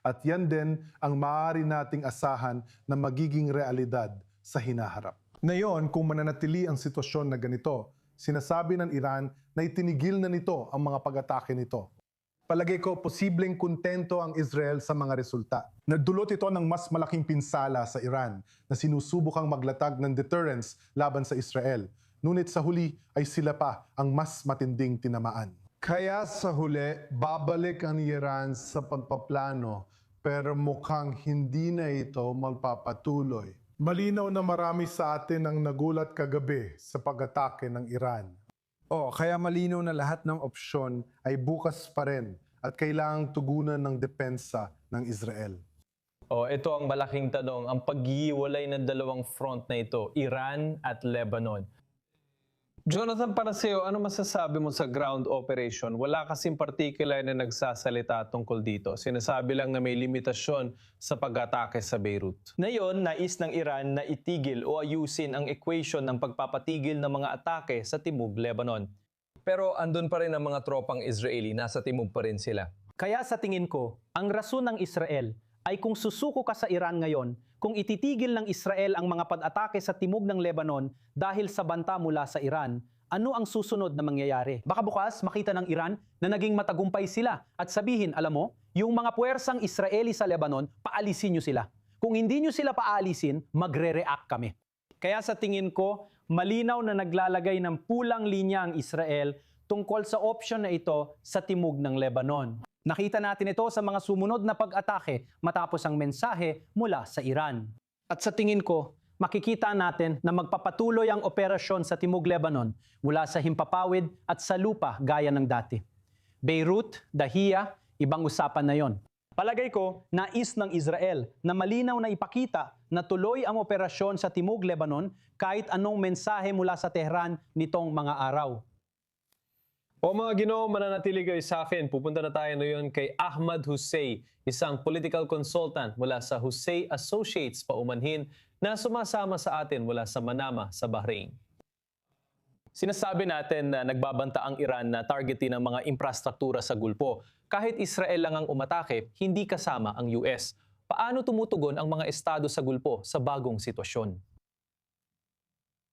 At yan din ang maaari nating asahan na magiging realidad sa hinaharap. Ngayon, kung mananatili ang sitwasyon na ganito, sinasabi ng Iran na itinigil na nito ang mga pag-atake nito. Palagay ko, posibleng kontento ang Israel sa mga resulta. Nagdulot ito ng mas malaking pinsala sa Iran na sinusubukang maglatag ng deterrence laban sa Israel. Ngunit sa huli ay sila pa ang mas matinding tinamaan. Kaya sa huli, babalik ang Iran sa pagpaplano pero mukhang hindi na ito magpapatuloy. Malinaw na marami sa atin ang nagulat kagabi sa pag-atake ng Iran. Kaya malinaw na lahat ng opsyon ay bukas pa rin at kailangang tugunan ng depensa ng Israel. Ito ang malaking tanong, ang paghiwalay ng dalawang front na ito, Iran at Lebanon. Jonathan, para sa'yo, ano masasabi mo sa ground operation? Wala kasing particular na nagsasalita tungkol dito. Sinasabi lang na may limitasyon sa pag-atake sa Beirut. Ngayon, nais ng Iran na itigil o ayusin ang equation ng pagpapatigil ng mga atake sa Timog Lebanon. Pero andun pa rin ang mga tropang Israeli, nasa Timog pa rin sila. Kaya sa tingin ko, ang rason ng Israel ay kung susuko ka sa Iran ngayon, kung ititigil ng Israel ang mga pag-atake sa timog ng Lebanon dahil sa banta mula sa Iran, ano ang susunod na mangyayari? Baka bukas makita ng Iran na naging matagumpay sila at sabihin, alam mo, yung mga puwersang Israeli sa Lebanon, paalisin nyo sila. Kung hindi nyo sila paalisin, magre-react kami. Kaya sa tingin ko, malinaw na naglalagay ng pulang linya ang Israel tungkol sa option na ito sa timog ng Lebanon. Nakita natin ito sa mga sumunod na pag-atake matapos ang mensahe mula sa Iran. At sa tingin ko, makikita natin na magpapatuloy ang operasyon sa Timog Lebanon mula sa himpapawid at sa lupa gaya ng dati. Beirut, Dahia, ibang usapan na yon. Palagay ko, nais ng Israel na malinaw na ipakita na tuloy ang operasyon sa Timog Lebanon kahit anong mensahe mula sa Tehran nitong mga araw. Mga Ginoo, mananatili kayo sa akin. Pupunta na tayo ngayon kay Ahmad Hussein, isang political consultant mula sa Hussein Associates paumanhin na sumasama sa atin mula sa Manama sa Bahrain. Sinasabi natin na nagbabanta ang Iran na targetin ang mga infrastruktura sa Gulpo. Kahit Israel lang ang umatake, hindi kasama ang US. Paano tumutugon ang mga estado sa Gulpo sa bagong sitwasyon?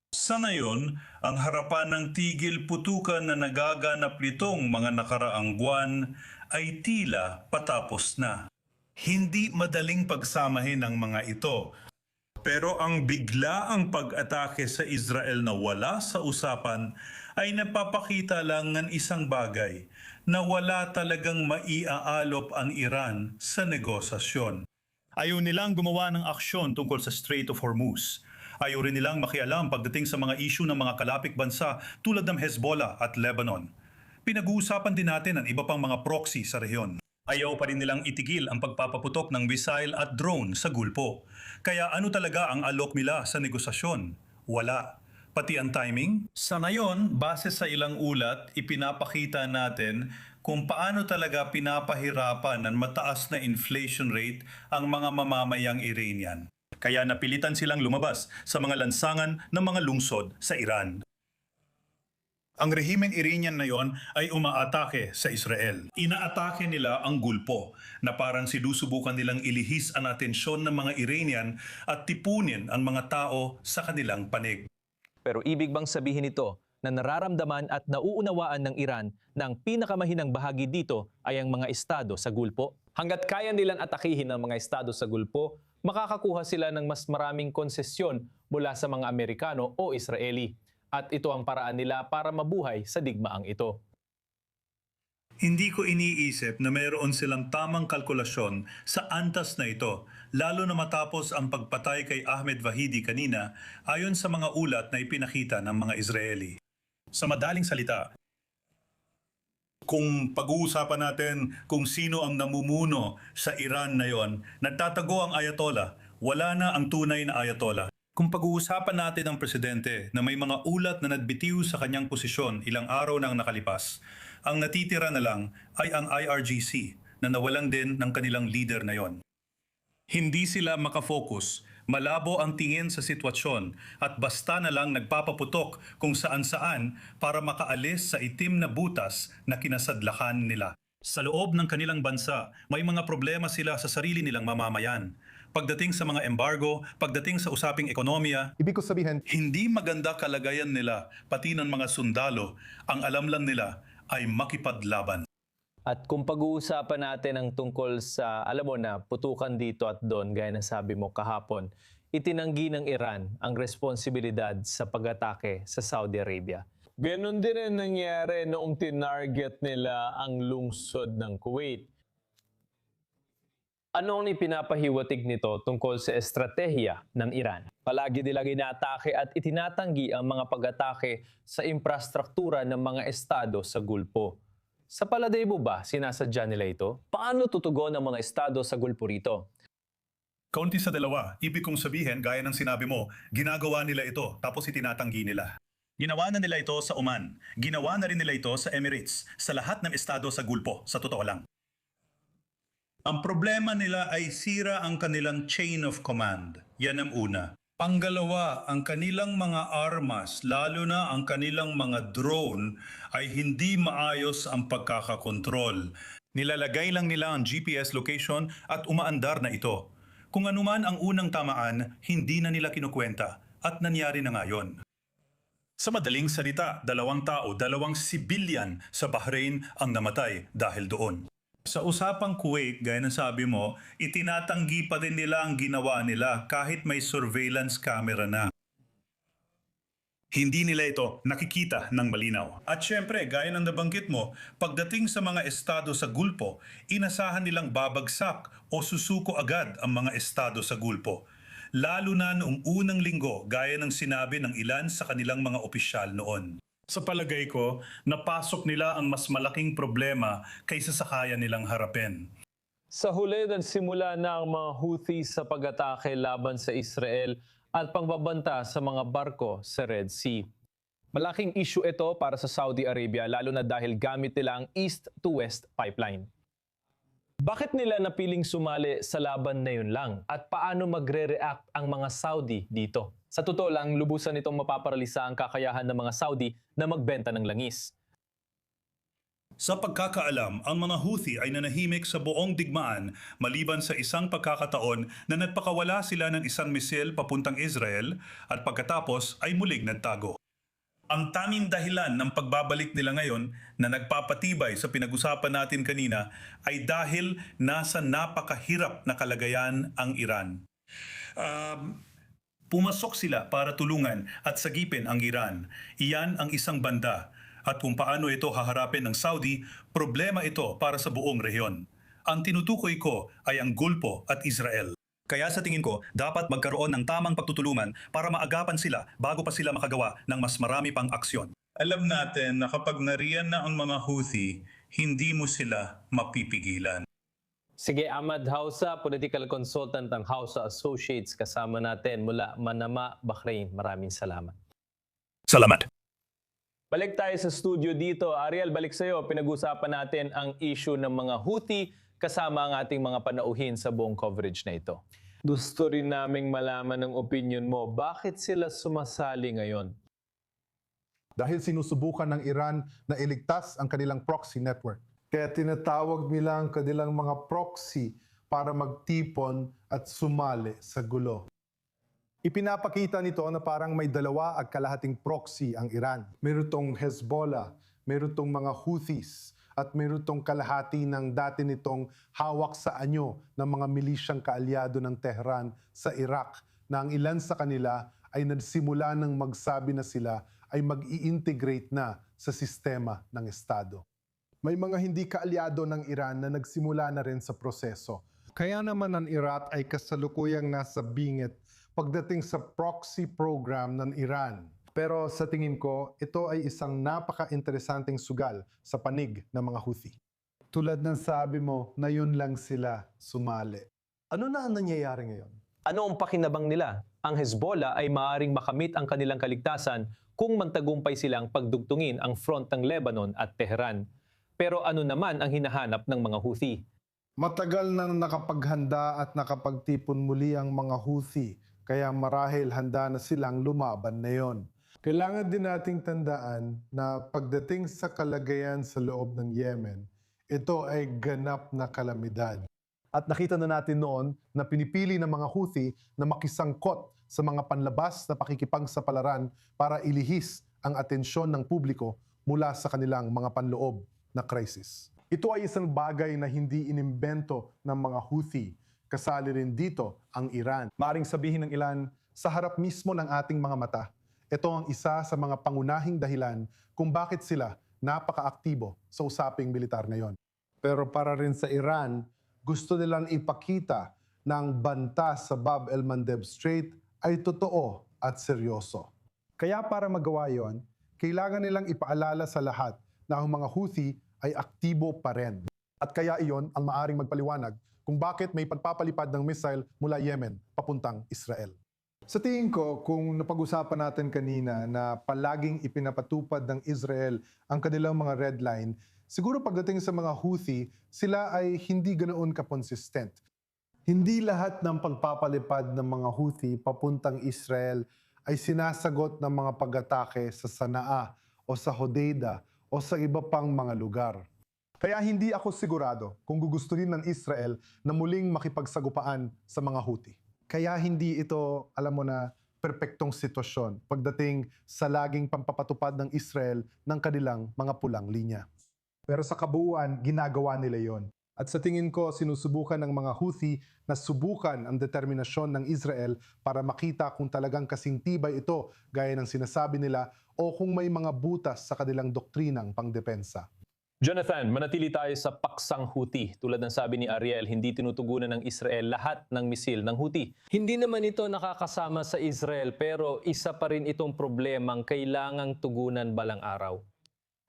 Sa ngayon, ang harapan ng tigil putukan na nagaganap nitong mga nakaraang buwan ay tila patapos na. Hindi madaling pagsamahin ang mga ito. Pero ang biglaang pag-atake sa Israel na wala sa usapan ay napapakita lang ng isang bagay na wala talagang maiaalop ang Iran sa negosasyon. Ayaw nilang gumawa ng aksyon tungkol sa Strait of Hormuz. Ayaw rin nilang makialam pagdating sa mga issue ng mga kalapik bansa tulad ng Hezbollah at Lebanon. Pinag-uusapan din natin ang iba pang mga proxy sa rehiyon. Ayaw pa rin nilang itigil ang pagpapaputok ng missile at drone sa Gulpo. Kaya ano talaga ang alok nila sa negosasyon? Wala. Pati ang timing? Sa ngayon, base sa ilang ulat, ipinapakita natin kung paano talaga pinapahirapan ng mataas na inflation rate ang mga mamamayang Iranian. Kaya napilitan silang lumabas sa mga lansangan ng mga lungsod sa Iran. Ang rehimeng Iranian na yon ay umaatake sa Israel. Inaatake nila ang Gulpo na parang sinusubukan nilang ilihis ang atensyon ng mga Iranian at tipunin ang mga tao sa kanilang panig. Pero ibig bang sabihin ito na nararamdaman at nauunawaan ng Iran na ang pinakamahinang bahagi dito ay ang mga estado sa Gulpo? Hanggat kaya nilang atakihin ang mga estado sa Gulpo, makakakuha sila ng mas maraming konsesyon mula sa mga Amerikano o Israeli. At ito ang paraan nila para mabuhay sa digmaang ito. Hindi ko iniisip na mayroon silang tamang kalkulasyon sa antas na ito, lalo na matapos ang pagpatay kay Ahmed Vahidi kanina ayon sa mga ulat na ipinakita ng mga Israeli. Sa madaling salita, kung pag-uusapan natin kung sino ang namumuno sa Iran na yon, nagtatago ang Ayatollah, wala na ang tunay na Ayatollah. Kung pag-uusapan natin ang presidente na may mga ulat na nagbitiw sa kanyang posisyon ilang araw nang nakalipas, ang natitira na lang ay ang IRGC na nawalan din ng kanilang leader na yon. Hindi sila makafocus, malabo ang tingin sa sitwasyon at basta na lang nagpapaputok kung saan-saan para makaalis sa itim na butas na kinasadlakan nila. Sa loob ng kanilang bansa, may mga problema sila sa sarili nilang mamamayan. Pagdating sa mga embargo, pagdating sa usaping ekonomiya, Ibig ko sabihin, hindi maganda kalagayan nila, pati ng mga sundalo. Ang alam lang nila ay makipaglaban. At kung pag-uusapan natin ang tungkol sa, alam mo na, putukan dito at doon, gaya na sabi mo kahapon, itinanggi ng Iran ang responsibilidad sa pag-atake sa Saudi Arabia. Ganon din ang nangyari noong tinarget nila ang lungsod ng Kuwait. Ano ang ipinapahiwatig nito tungkol sa estratehiya ng Iran? Palagi nilang inaatake at itinatanggi ang mga pag-atake sa infrastruktura ng mga estado sa Gulpo. Sa palagay mo ba, sinasadya nila ito? Paano tutugon ang mga estado sa Gulpo rito? Kaunti sa dalawa, ibig kong sabihin, gaya ng sinabi mo, ginagawa nila ito tapos itinatanggi nila. Ginawa na nila ito sa Oman, ginawa na rin nila ito sa Emirates, sa lahat ng estado sa Gulpo, sa totoo lang. Ang problema nila ay sira ang kanilang chain of command. Yan ang una. Pangalawa, ang kanilang mga armas, lalo na ang kanilang mga drone, ay hindi maayos ang pagkakakontrol. Nilalagay lang nila ang GPS location at umaandar na ito. Kung anuman ang unang tamaan, hindi na nila kinukwenta at nangyari na ngayon. Sa madaling salita, 2 tao, 2 civilian sa Bahrain ang namatay dahil doon. Sa usapang Kuwait, gaya ng sabi mo, itinatanggi pa din nila ang ginawa nila kahit may surveillance camera na. Hindi nila ito nakikita ng malinaw. At syempre, gaya ng nabanggit mo, pagdating sa mga estado sa Gulpo, inasahan nilang babagsak o susuko agad ang mga estado sa Gulpo. Lalo na noong unang linggo, gaya ng sinabi ng ilan sa kanilang mga opisyal noon. Sa palagay ko, napasok nila ang mas malaking problema kaysa sa kaya nilang harapin. Sa huli, nagsimula na ang mga Houthis sa pag-atake laban sa Israel at pangbabanta sa mga barko sa Red Sea. Malaking issue ito para sa Saudi Arabia lalo na dahil gamit nila ang East to West pipeline. Bakit nila napiling sumali sa laban na yun lang? At paano magre-react ang mga Saudi dito? Sa totoo lang, lubusan itong mapaparalisa ang kakayahan ng mga Saudi na magbenta ng langis. Sa pagkakaalam, ang mga Houthi ay nanahimik sa buong digmaan maliban sa isang pagkakataon na nagpakawala sila ng isang misil papuntang Israel at pagkatapos ay muling nagtago. Ang tanging dahilan ng pagbabalik nila ngayon na nagpapatibay sa pinag-usapan natin kanina ay dahil nasa napakahirap na kalagayan ang Iran. Pumasok sila para tulungan at sagipin ang Iran. Iyan ang isang banda. At kung paano ito haharapin ng Saudi, problema ito para sa buong rehiyon. Ang tinutukoy ko ay ang Gulpo at Israel. Kaya sa tingin ko, dapat magkaroon ng tamang pagtutulungan para maagapan sila bago pa sila makagawa ng mas marami pang aksyon. Alam natin na kapag nariyan na ang mga Houthi, hindi mo sila mapipigilan. Sige, Ahmad Hausa, political consultant ng Hausa Associates, kasama natin mula Manama, Bahrain. Maraming salamat. Salamat. Balik tayo sa studio dito. Ariel, balik sa'yo. Pinag-usapan natin ang issue ng mga Houthi kasama ang ating mga panauhin sa buong coverage na ito. Gusto rin naming malaman ng opinion mo, bakit sila sumasali ngayon? dahil sinusubukan ng Iran na iligtas ang kanilang proxy network. Kaya tinatawag nila ang kanilang mga proxy para magtipon at sumali sa gulo. Ipinapakita nito na parang may 2.5 proxy ang Iran. Meron tong Hezbollah, meron tong mga Houthis, at meron tong kalahati ng dati nitong hawak sa anyo ng mga milisyang kaalyado ng Tehran sa Iraq, na ang ilan sa kanila ay nagsimula ng magsabi na sila ay mag-i-integrate na sa sistema ng Estado. May mga hindi kaalyado ng Iran na nagsimula na rin sa proseso. Kaya naman ang Iraq ay kasalukuyang nasa bingit pagdating sa proxy program ng Iran. Pero sa tingin ko, ito ay isang napaka-interesanteng sugal sa panig ng mga Houthi. Tulad ng sabi mo, na yun lang sila sumali. Ano na ang nangyayari ngayon? Ano ang pakinabang nila? Ang Hezbollah ay maaaring makamit ang kanilang kaligtasan kung magtagumpay silang pagdugtungin ang front ng Lebanon at Tehran. Pero ano naman ang hinahanap ng mga Houthi? Matagal nang nakapaghanda at nakapagtipon muli ang mga Houthi, kaya marahil handa na silang lumaban na yon. Kailangan din nating tandaan na pagdating sa kalagayan sa loob ng Yemen, ito ay ganap na kalamidad. At nakita na natin noon na pinipili ng mga Houthi na makisangkot sa mga panlabas na pakikipagsapalaran para ilihis ang atensyon ng publiko mula sa kanilang mga panloob na krisis. Ito ay isang bagay na hindi inimbento ng mga Houthi. Kasali rin dito ang Iran. Maaring sabihin ng ilan, sa harap mismo ng ating mga mata, ito ang isa sa mga pangunahing dahilan kung bakit sila napaka-aktibo sa usaping militar ngayon. Pero para rin sa Iran, gusto nilang ipakita ng banta sa Bab el-Mandeb Strait ay totoo at seryoso. Kaya para magawa yon, kailangan nilang ipaalala sa lahat na ang mga Houthi ay aktibo pa rin. At kaya iyon ang maaring magpaliwanag kung bakit may pagpapalipad ng missile mula Yemen papuntang Israel. Sa tingin ko, kung napag-usapan natin kanina na palaging ipinapatupad ng Israel ang kanilang mga red line, siguro pagdating sa mga Houthi, sila ay hindi ganoon kaponsistent. Hindi lahat ng pagpapalipad ng mga Houthi papuntang Israel ay sinasagot ng mga pag-atake sa Sanaa o sa Hodeida o sa iba pang mga lugar. Kaya hindi ako sigurado kung gugustuhin ng Israel na muling makipagsagupaan sa mga Houthi. Kaya hindi ito, alam mo na, perpektong sitwasyon pagdating sa laging pampapatupad ng Israel ng kanilang mga pulang linya. Pero sa kabuuan, ginagawa nila yon. At sa tingin ko, sinusubukan ng mga Houthi na subukan ang determinasyon ng Israel para makita kung talagang kasingtibay ito gaya ng sinasabi nila o kung may mga butas sa kanilang doktrinang pangdepensa. Jonathan, manatili tayo sa paksang Houthi. Tulad ng sabi ni Ariel, hindi tinutugunan ng Israel lahat ng misil ng Houthi. Hindi naman ito nakakasama sa Israel pero isa pa rin itong problemang kailangang tugunan balang araw.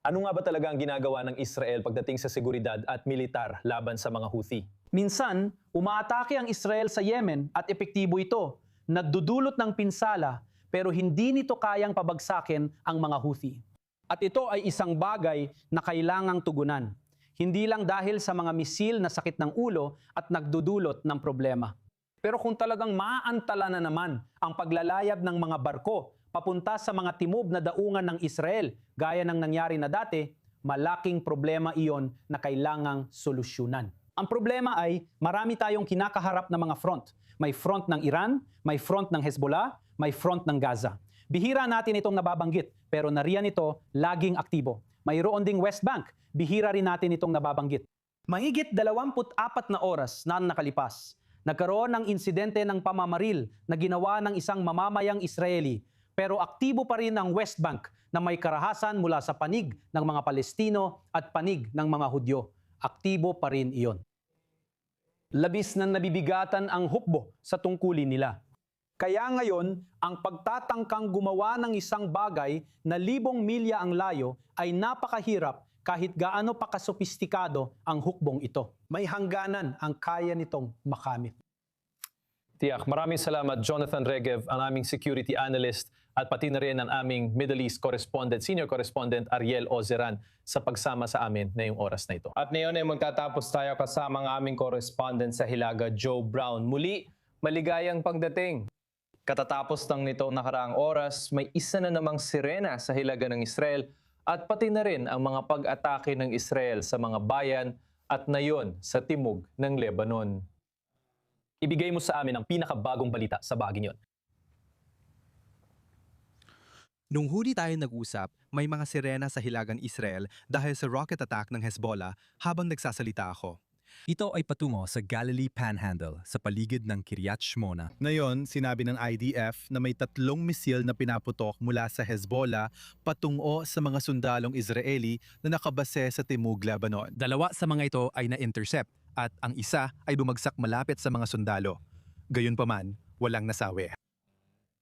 Ano nga ba talaga ang ginagawa ng Israel pagdating sa seguridad at militar laban sa mga Houthi? Minsan, umaatake ang Israel sa Yemen at epektibo ito. Nagdudulot ng pinsala pero hindi nito kayang pabagsakin ang mga Houthi. At ito ay isang bagay na kailangang tugunan. Hindi lang dahil sa mga misil na sakit ng ulo at nagdudulot ng problema. Pero kung talagang maaantala na naman ang paglalayab ng mga barko papunta sa mga timog na daungan ng Israel, gaya ng nangyari na dati, malaking problema iyon na kailangang solusyonan. Ang problema ay marami tayong kinakaharap na mga front. May front ng Iran, may front ng Hezbollah, may front ng Gaza. Bihira natin itong nababanggit, pero nariyan ito laging aktibo. Mayroon ding West Bank, bihira rin natin itong nababanggit. Mahigit 24 na oras na nakalipas, nagkaroon ng insidente ng pamamaril na ginawa ng isang mamamayang Israeli, pero aktibo pa rin ang West Bank na may karahasan mula sa panig ng mga Palestino at panig ng mga Hudyo. Aktibo pa rin iyon. Labis na nabibigatan ang hukbo sa tungkulin nila. Kaya ngayon, ang pagtatangkang gumawa ng isang bagay na libong milya ang layo ay napakahirap kahit gaano pa kasopistikado ang hukbong ito. May hangganan ang kaya nitong makamit. Tiyak, maraming salamat Jonathan Regev, ang aming security analyst at pati na rin ang aming Middle East correspondent, senior correspondent Ariel Ozeran sa pagsama sa amin ngayong oras na ito. At ngayon ay magtatapos tayo kasama ang aming correspondent sa Hilaga, Joe Brown. Muli, maligayang pagdating. Katatapos ng nitong nakaraang oras, may isa na namang sirena sa Hilaga ng Israel at pati na rin ang mga pag-atake ng Israel sa mga bayan at nayon sa timog ng Lebanon. Ibigay mo sa amin ang pinakabagong balita sa baging yon. Nung huli tayo nag-usap, may mga sirena sa Hilagang Israel dahil sa rocket attack ng Hezbollah habang nagsasalita ako. Ito ay patungo sa Galilee Panhandle sa paligid ng Kiryat Shmona. Ngayon, sinabi ng IDF na may 3 misil na pinaputok mula sa Hezbollah patungo sa mga sundalong Israeli na nakabase sa Timog Lebanon. 2 sa mga ito ay na-intercept at ang isa ay bumagsak malapit sa mga sundalo. Gayunpaman, walang nasawi.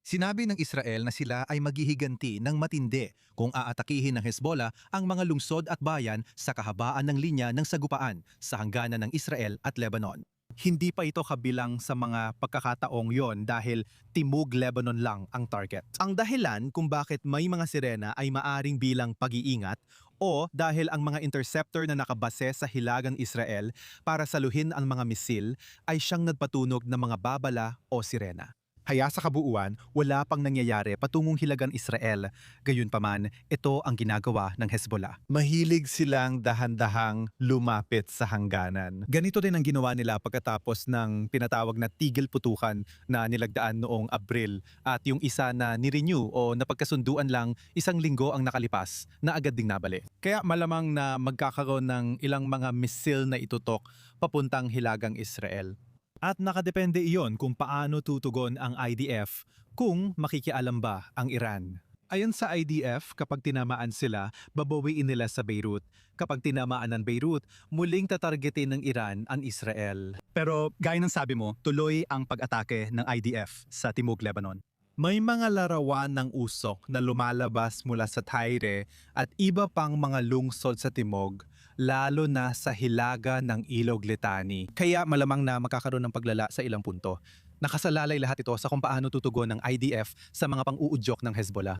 Sinabi ng Israel na sila ay maghihiganti ng matindi kung aatakihin ng Hezbollah ang mga lungsod at bayan sa kahabaan ng linya ng sagupaan sa hangganan ng Israel at Lebanon. Hindi pa ito kabilang sa mga pagkakataong yon dahil Timog Lebanon lang ang target. Ang dahilan kung bakit may mga sirena ay maaring bilang pag-iingat o dahil ang mga interceptor na nakabase sa hilagang Israel para saluhin ang mga misil ay siyang nagpatunog ng mga babala o sirena. Kaya sa kabuuan, wala pang nangyayari patungong hilagang Israel. Gayunpaman, ito ang ginagawa ng Hezbollah. Mahilig silang dahan-dahang lumapit sa hangganan. Ganito din ang ginawa nila pagkatapos ng pinatawag na tigil putukan na nilagdaan noong Abril at yung isa na nirenew o napagkasunduan lang 1 linggo ang nakalipas na agad ding nabali. Kaya malamang na magkakaroon ng ilang mga misil na itutok papuntang hilagang Israel. At nakadepende iyon kung paano tutugon ang IDF kung makikialam ba ang Iran. Ayon sa IDF, kapag tinamaan sila, babawiin nila sa Beirut. Kapag tinamaan ng Beirut, muling tatargetin ng Iran ang Israel. Pero gaya ng sabi mo, tuloy ang pag-atake ng IDF sa Timog Lebanon. May mga larawan ng usok na lumalabas mula sa Tyre at iba pang mga lungsod sa Timog, lalo na sa hilaga ng Ilog Litani. Kaya malamang na makakaroon ng paglala sa ilang punto. Nakasalalay lahat ito sa kung paano tutugon ng IDF sa mga pang-uudyok ng Hezbollah.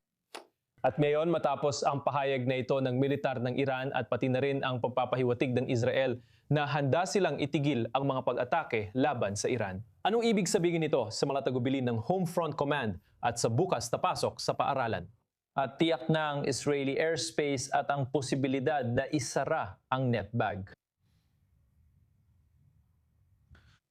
At ngayon, matapos ang pahayag na ito ng militar ng Iran at pati na rin ang pagpapahiwatig ng Israel na handa silang itigil ang mga pag-atake laban sa Iran. Anong ibig sabihin nito sa mga tagubilin ng Home Front Command at sa bukas na pasok sa paaralan? At tiyak na ang Israeli airspace at ang posibilidad na isara ang netbag.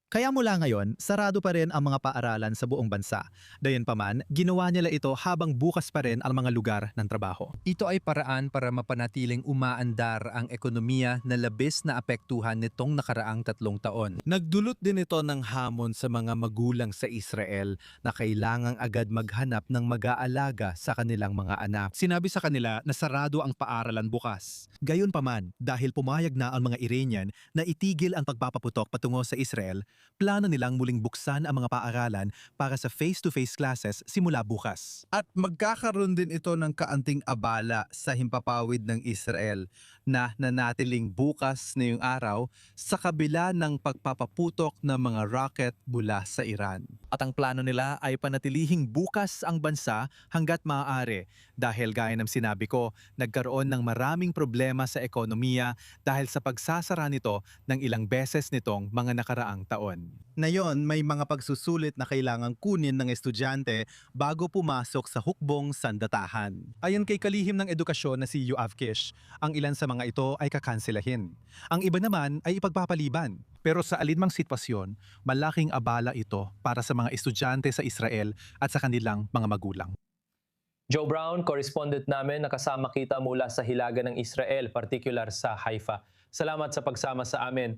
Kaya mula ngayon, sarado pa rin ang mga paaralan sa buong bansa. Gayunpaman, ginawa nila ito habang bukas pa rin ang mga lugar ng trabaho. Ito ay paraan para mapanatiling umaandar ang ekonomiya na labis na apektuhan nitong nakaraang 3 taon. Nagdulot din ito ng hamon sa mga magulang sa Israel na kailangang agad maghanap ng mag-aalaga sa kanilang mga anak. Sinabi sa kanila na sarado ang paaralan bukas. Gayunpaman, dahil pumayag na ang mga Iranian na itigil ang pagpapaputok patungo sa Israel, plano nilang muling buksan ang mga paaralan para sa face-to-face classes simula bukas. At magkakaroon din ito ng kaanting abala sa himpapawid ng Israel na nanatiling bukas na yung araw sa kabila ng pagpapaputok ng mga rocket mula sa Iran. At ang plano nila ay panatilihing bukas ang bansa hanggat maaari dahil gaya ng sinabi ko, nagkaroon ng maraming problema sa ekonomiya dahil sa pagsasara nito ng ilang beses nitong mga nakaraang taon. Ngayon, may mga pagsusulit na kailangang kunin ng estudyante bago pumasok sa hukbong sandatahan. Ayon kay kalihim ng edukasyon na si Yoav Kish, ang ilan sa mga ito ay kakanselahin. Ang iba naman ay ipagpapaliban. Pero sa alinmang sitwasyon, malaking abala ito para sa mga estudyante sa Israel at sa kanilang mga magulang. Joe Brown, correspondent namin, nakasama kita mula sa hilaga ng Israel, particular sa Haifa. Salamat sa pagsama sa amin.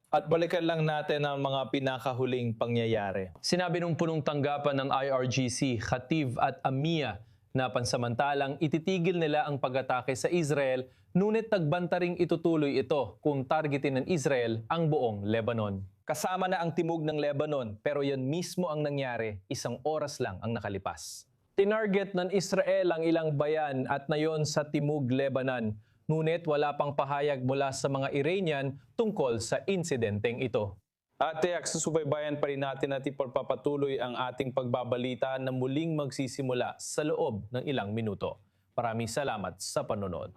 At balikan lang natin ang mga pinakahuling pangyayari. Sinabi nung punong tanggapan ng IRGC, Khativ at Amia na pansamantalang ititigil nila ang pag-atake sa Israel, ngunit nagbanta ring itutuloy ito kung targetin ng Israel ang buong Lebanon. Kasama na ang timog ng Lebanon, pero yan mismo ang nangyari, 1 oras lang ang nakalipas. Tinarget ng Israel ang ilang bayan at nayon sa timog Lebanon. Ngunit wala pang pahayag mula sa mga Iranian tungkol sa insidenteng ito. At susubaybayan pa rin natin at ipagpapatuloy ang ating pagbabalita na muling magsisimula sa loob ng ilang minuto. Maraming salamat sa panonood.